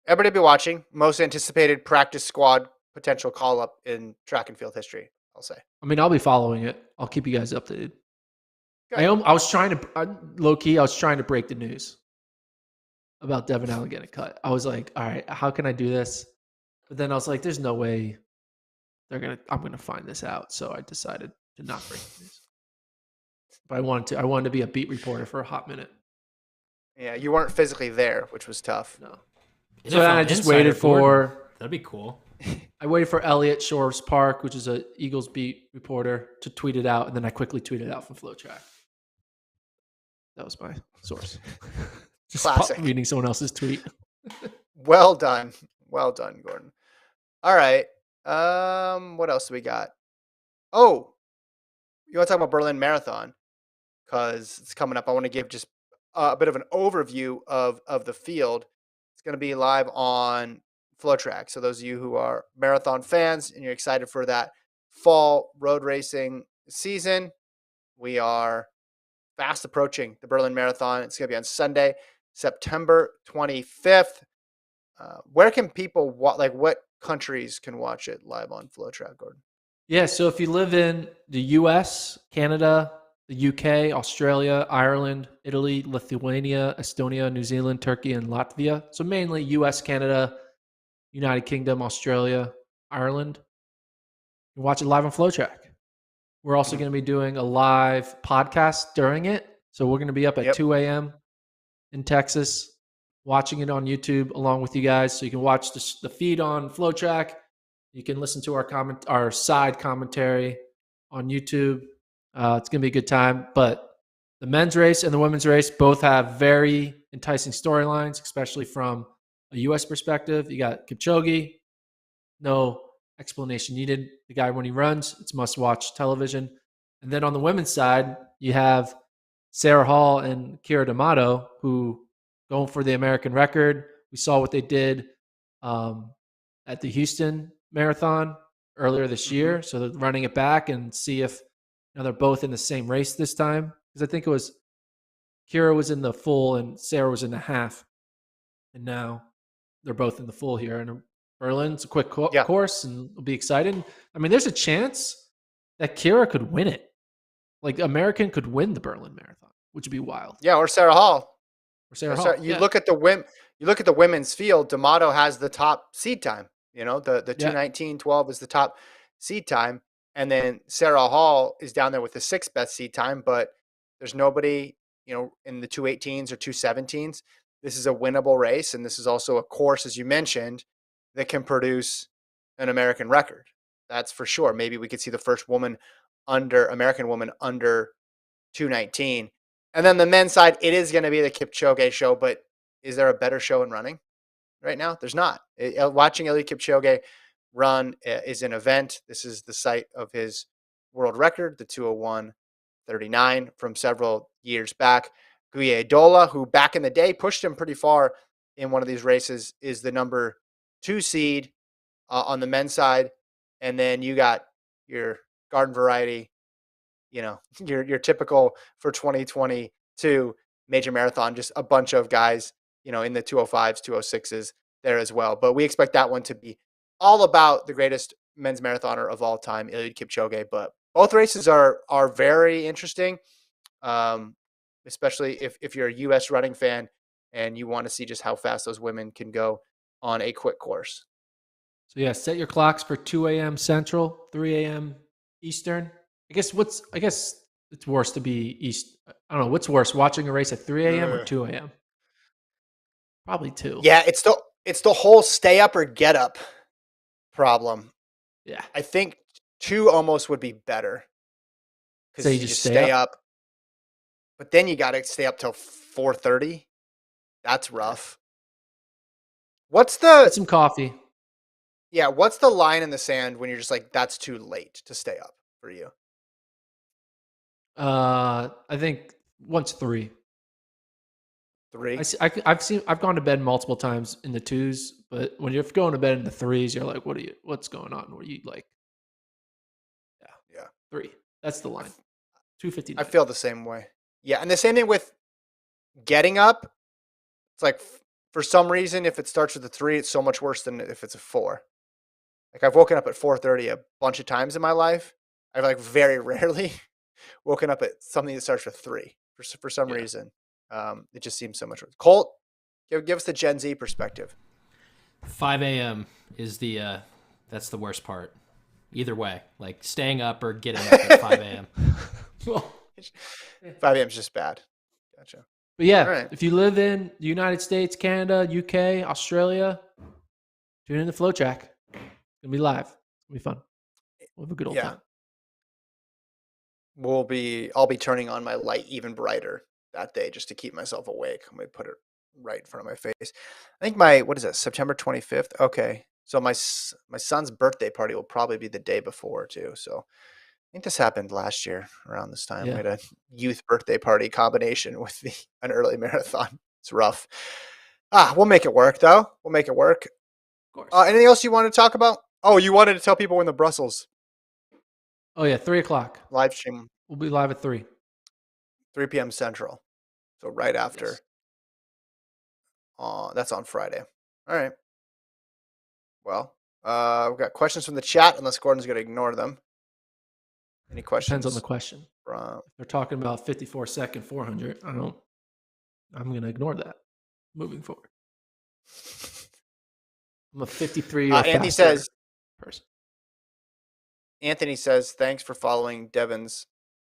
Everybody be watching. Most anticipated practice squad potential call up in track and field history, I'll say. I mean, I'll be following it. I'll keep you guys updated. Good. I was trying to, low key, I was trying to break the news about Devin Allen getting cut. I was like, all right, how can I do this? But then I was like, there's no way I'm going to find this out. So I decided to not break the news. But I wanted to be a beat reporter for a hot minute. Yeah, you weren't physically there, which was tough. No. So then I just waited for. That'd be cool. I waited for Elliott Shores Park, which is a Eagles beat reporter, to tweet it out, and then I quickly tweeted it out from FloTrack. That was my source. Just Classic. Reading someone else's tweet. Well done, Gordon. All right. What else do we got? Oh, you want to talk about Berlin Marathon? Because it's coming up. I want to give just a bit of an overview of the field. It's going to be live on FloTrack. So those of you who are marathon fans and you're excited for that fall road racing season, we are fast approaching the Berlin Marathon. It's going to be on Sunday, September 25th. Where can people what countries can watch it live on FloTrack, Gordon? Yeah, so if you live in the US, Canada, the UK, Australia, Ireland, Italy, Lithuania, Estonia, New Zealand, Turkey, and Latvia. So mainly US, Canada, United Kingdom, Australia, Ireland. You watch it live on FloTrack. We're also going to be doing a live podcast during it. So we're going to be up at 2 a.m. in Texas, watching it on YouTube along with you guys. So you can watch the feed on FloTrack. You can listen to our side commentary on YouTube. It's going to be a good time. But the men's race and the women's race both have very enticing storylines, especially from a U.S. perspective. You got Kipchoge, no explanation needed. The guy, when he runs, it's must-watch television. And then on the women's side, you have Sarah Hall and Kira D'Amato, who going for the American record. We saw what they did at the Houston Marathon earlier this year. So they're running it back and see if they're both in the same race this time. Because I think it was Kira was in the full and Sarah was in the half. And now they're both in the full here. And Berlin's a quick course and it'll be exciting. I mean, there's a chance that Kira could win it. Like, American could win the Berlin Marathon, which would be wild. Yeah, or Sarah Hall. You look at the women's field. D'Amato has the top seed time. The 2:19.12 is the top seed time, and then Sarah Hall is down there with the sixth best seed time. But there's nobody in the 2:18s or 2:17s. This is a winnable race, and this is also a course, as you mentioned, that can produce an American record. That's for sure. Maybe we could see the first American woman under 2:19. And then the men's side, it is going to be the Kipchoge show, but is there a better show in running right now? There's not. Watching Eliud Kipchoge run is an event. This is the site of his world record, the 2:01:39 from several years back. Guye Dola, who back in the day pushed him pretty far in one of these races, is the number 2 seed on the men's side. And then you got your garden variety, your typical for 2022 major marathon, just a bunch of guys, in the 205s, 206s there as well. But we expect that one to be all about the greatest men's marathoner of all time, Eliud Kipchoge. But both races are very interesting, especially if you're a U.S. running fan and you want to see just how fast those women can go on a quick course. So yeah, set your clocks for 2 a.m. Central, 3 a.m. Eastern. I guess it's worse to be East. I don't know what's worse, watching a race at 3 a.m. or 2 a.m. Probably 2. Yeah, it's the whole stay up or get up problem. Yeah, I think 2 almost would be better because so you just stay up, but then you got to stay up till 4:30. That's rough. Get some coffee. Yeah, what's the line in the sand when you're just like, that's too late to stay up for you? I think once 3. 3? I've gone to bed multiple times in the 2s, but when you're going to bed in the 3s, you're like, what's going on? What are you like? Yeah. 3. That's the line. 2:59. I feel the same way. Yeah, and the same thing with getting up. It's like, for some reason, if it starts with a 3, it's so much worse than if it's a 4. Like, I've woken up at 4:30 a bunch of times in my life. I've like very rarely woken up at something that starts with 3 for some reason. It just seems so much worse. Colt, give us the Gen Z perspective. 5 a.m. is that's the worst part. Either way, like staying up or getting up at 5 a.m. 5 a.m. is just bad. Gotcha. But yeah, if you live in the United States, Canada, UK, Australia, tune in to FloTrack. It's gonna be live. It'll be fun. We'll have a good old time. I'll be turning on my light even brighter that day just to keep myself awake. I'm gonna put it right in front of my face. I think September 25th. Okay. So my son's birthday party will probably be the day before too. So I think this happened last year around this time. Yeah. We had a youth birthday party combination with an early marathon. It's rough. We'll make it work though. We'll make it work. Of course. Anything else you want to talk about? Oh, you wanted to tell people when the Brussels. Oh yeah, 3:00 live stream. We'll be live at 3 p.m. Central. So right after. Yes. That's on Friday. All right. Well, we've got questions from the chat, unless Gordon's going to ignore them. Any questions? Depends on the question. If they're talking about 54-second 400, I'm going to ignore that moving forward. I'm a 53 or Anthony faster person. Anthony says, thanks for following Devin's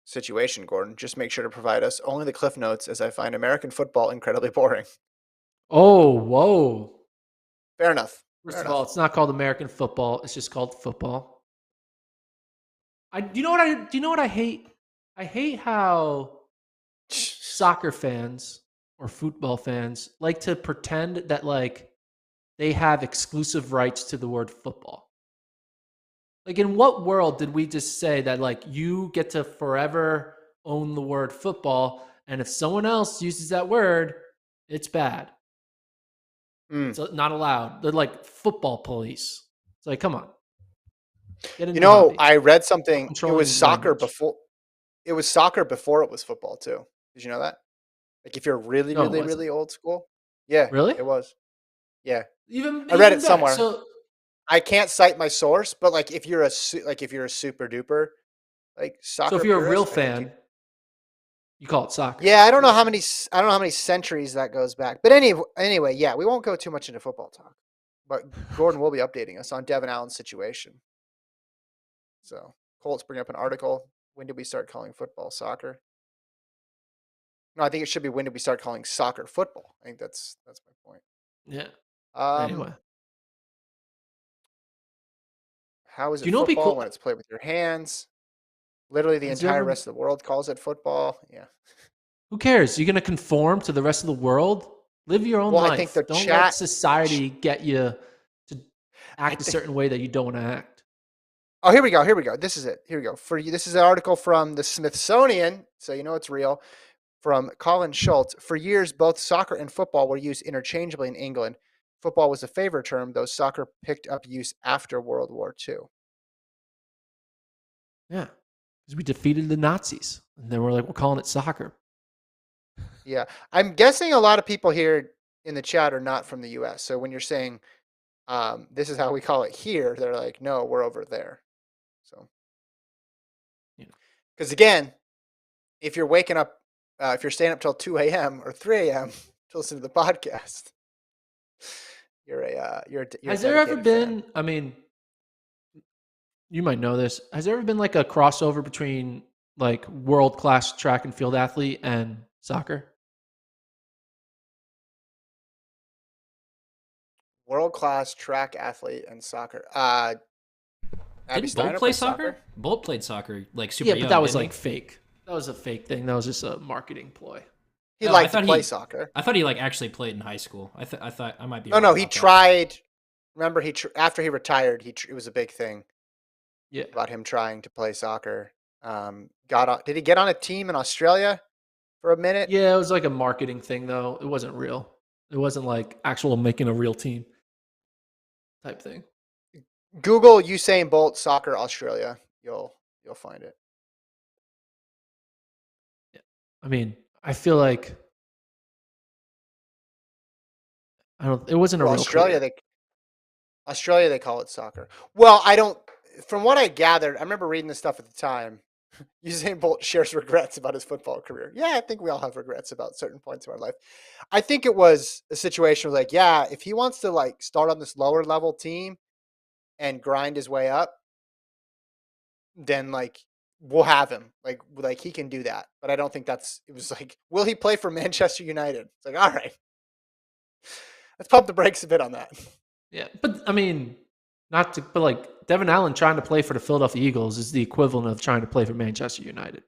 situation, Gordon. Just make sure to provide us only the cliff notes, as I find American football incredibly boring. Oh, whoa. Fair enough. First of all, it's not called American football. It's just called football. Do you know what I hate? I hate how soccer fans or football fans like to pretend that like they have exclusive rights to the word football. Like, in what world did we just say that like you get to forever own the word football, and if someone else uses that word, it's bad? It's not allowed. They're like football police. It's like, come on. I read something. It was soccer before. It was soccer before it was football too. Did you know that? Like, if you're really, really old school. Yeah. Really? It was. Yeah. I read it somewhere. So I can't cite my source, but like if you're a super duper like soccer. So if you're a real fan, you call it soccer. Yeah, I don't know how many centuries that goes back. But anyway, yeah, we won't go too much into football talk. But Gordon will be updating us on Devin Allen's situation. So Colt's bring up an article. When did we start calling football soccer? No, I think it should be when did we start calling soccer football? I think that's my point. Yeah. Anyway. How is it football when it's played with your hands? Literally the entire rest of the world calls it football. Yeah. Who cares? You're going to conform to the rest of the world? Live your own life. I think don't let society get you to act a certain way that you don't want to act. Oh, here we go. This is it. Here we go. For you, this is an article from the Smithsonian, so you know it's real, from Colin Schultz. For years, both soccer and football were used interchangeably in England. Football was a favorite term, though soccer picked up use after World War II. Yeah, because we defeated the Nazis, and then we're like, we're calling it soccer. Yeah, I'm guessing a lot of people here in the chat are not from the U.S. So when you're saying this is how we call it here, they're like, no, we're over there. So, because again, if you're waking up, if you're staying up till 2 a.m. or 3 a.m. to listen to the podcast, you're a Has there ever been? I mean, you might know this. Has there ever been like a crossover between like world-class track and field athlete and soccer? World-class track athlete and soccer. Abby Didn't Bolt Steiner play plays soccer? Bolt played soccer like super Yeah, young. but that was didn't like fake. That was a fake thing. That was just a marketing ploy. He liked to play soccer. I thought he like actually played in high school. I thought I might be. No, he tried. Remember, after he retired, it was a big thing. Yeah, about him trying to play soccer. Did he get on a team in Australia for a minute? Yeah, it was like a marketing thing though. It wasn't real. It wasn't like actual making a real team type thing. Google Usain Bolt soccer Australia. You'll find it. Yeah. I mean, I feel like it wasn't a real Australia. career. Australia, they call it soccer. Well, I don't. From what I gathered, I remember reading this stuff at the time. Usain Bolt shares regrets about his football career. Yeah, I think we all have regrets about certain points of our life. I think it was a situation where, like, yeah, if he wants to like start on this lower level team and grind his way up, then like we'll have him. Like he can do that. But I don't think it was like, will he play for Manchester United? It's like, all right. Let's pump the brakes a bit on that. Yeah, but I mean, but like Devin Allen trying to play for the Philadelphia Eagles is the equivalent of trying to play for Manchester United.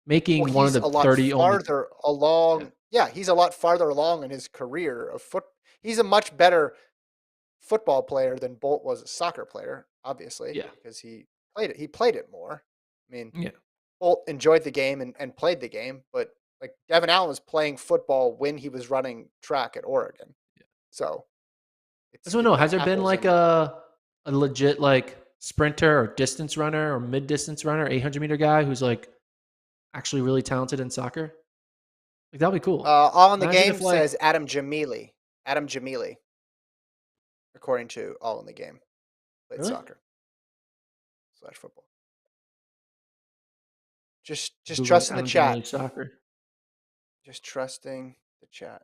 Making one of the 30 farther along. Yeah, he's a lot farther along in his career of foot. He's a much better football player than Bolt was a soccer player, obviously. Yeah, because he played it. He played it more. I mean, yeah. Bolt enjoyed the game and played the game, but like Devin Allen was playing football when he was running track at Oregon. Yeah. So I don't know. Has there been like a legit like sprinter or distance runner or mid distance runner, 800-meter guy who's like actually really talented in soccer? Like that'd be cool. All in the Game says Adam Jamili. Adam Jamili, according to All in the Game, played soccer / football. Just trusting the chat. Soccer. Just trusting the chat.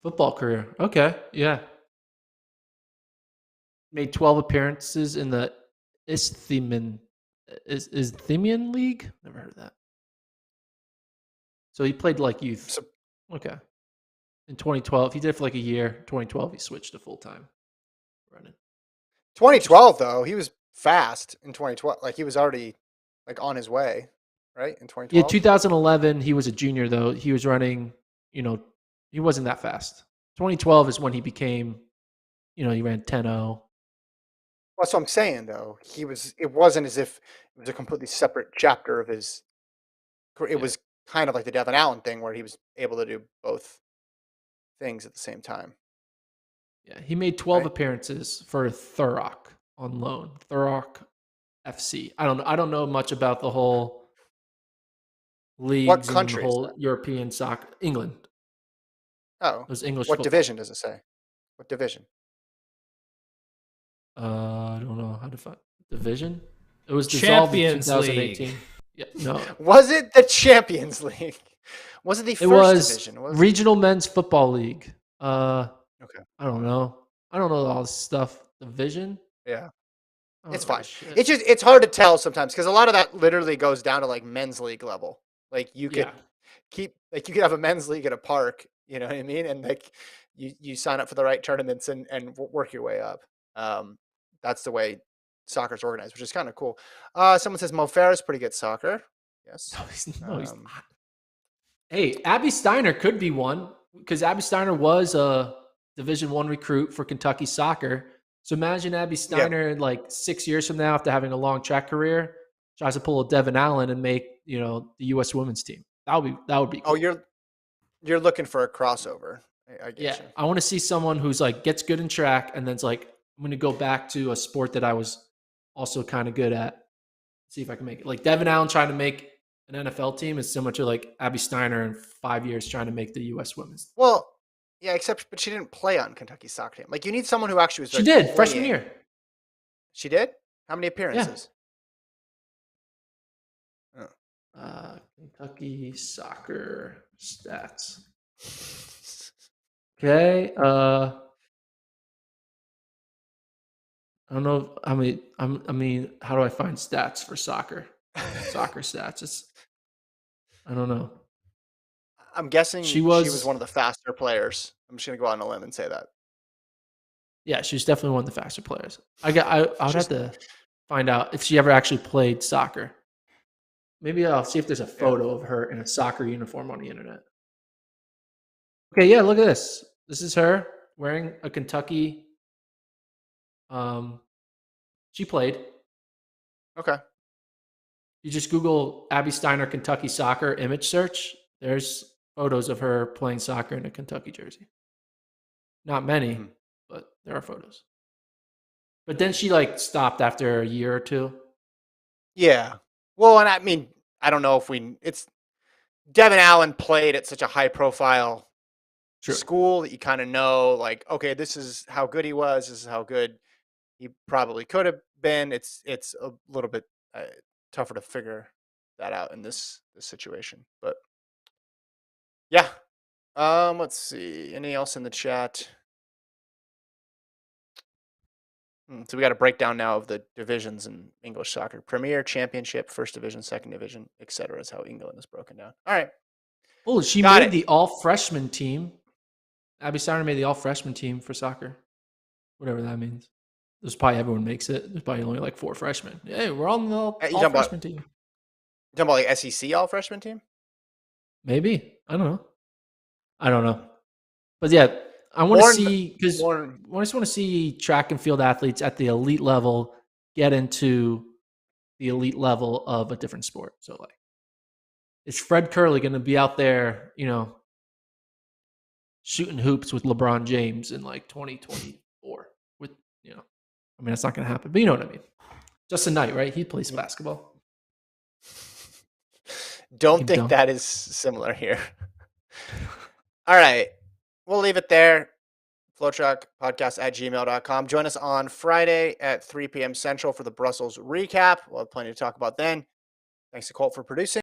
Football career. Okay. Yeah. Made 12 appearances in the Isthmian League. Never heard of that. So he played like youth. Okay. In 2012, he did it for like a year. 2012, he switched to full time running. 2012 though, he was fast in 2012. Like he was already like on his way, right? In 2012. Yeah, 2011, he was a junior though. He was running. He wasn't that fast. 2012 is when he became. He ran 10-0. That's what I'm saying, though. It wasn't as if it was a completely separate chapter of his career. It was kind of like the Devin Allen thing where he was able to do both things at the same time. Yeah, he made 12 appearances for Thurrock on loan. Thurrock FC. I don't know much about the whole leagues what country and the whole European soccer. England. Oh. Those English What football. division does it say? What division? I don't know how to find division. It was dissolved in 2018. League. Yeah, no. Was it the Champions League? Was it the first division? Regional Men's Football League. Okay. I don't know. I don't know all this stuff. Division? Yeah. It's fine. It's hard to tell sometimes because a lot of that literally goes down to like men's league level. Like you could you could have a men's league at a park, you know what I mean? And like you sign up for the right tournaments and work your way up. That's the way soccer's organized, which is kind of cool. Someone says Mo Farah's pretty good at soccer. Yes. No, he's not. Hey, Abby Steiner could be one because Abby Steiner was a Division I recruit for Kentucky soccer. So imagine Abby Steiner like 6 years from now after having a long track career tries to pull a Devin Allen and make, the U.S. women's team. That would be cool. Oh, you're looking for a crossover. I get you. I want to see someone who's like gets good in track and then's like, I'm going to go back to a sport that I was also kind of good at. See if I can make it. Like Devin Allen trying to make an NFL team is similar to like Abby Steiner in 5 years trying to make the U.S. women's. Well, yeah, but she didn't play on Kentucky's soccer team. Like you need someone who actually was. She did freshman year. She did? How many appearances? Yeah. Kentucky soccer stats. Okay. I don't know. I mean, how do I find stats for soccer? Soccer stats. I don't know. I'm guessing she was one of the faster players. I'm just gonna go out on a limb and say that. Yeah, she was definitely one of the faster players. I would have to find out if she ever actually played soccer. Maybe I'll see if there's a photo of her in a soccer uniform on the internet. Okay, yeah, look at this. This is her wearing a Kentucky. She played. Okay. You just Google Abby Steiner Kentucky soccer image search. There's photos of her playing soccer in a Kentucky jersey. Not many, but there are photos. But then she like stopped after a year or two. Yeah. Well, and I mean, I don't know if it's Devin Allen played at such a high profile school that you kind of know, like, okay, this is how good he was. This is how good he probably could have been. It's a little bit tougher to figure that out in this situation, but yeah. Let's see. Anything else in the chat? So we got a breakdown now of the divisions in English soccer: Premier, Championship, First Division, Second Division, etc. is how England is broken down. All right. Oh, she made the all-freshman team. Abby Steiner made the all-freshman team for soccer, whatever that means. There's probably everyone makes it. There's probably only like 4 freshmen. Hey, we're on the all-freshman team. You talking about like SEC all-freshman team? Maybe. I don't know. But yeah, I want to see, because I just want to see track and field athletes at the elite level get into the elite level of a different sport. So like, is Fred Curley going to be out there, shooting hoops with LeBron James in like 2024? With I mean, that's not going to happen, but you know what I mean. Justin Knight, right? He plays basketball. Don't think that is similar here. All right. We'll leave it there. FloTrack podcast at gmail.com. Join us on Friday at 3 p.m. Central for the Brussels recap. We'll have plenty to talk about then. Thanks to Colt for producing.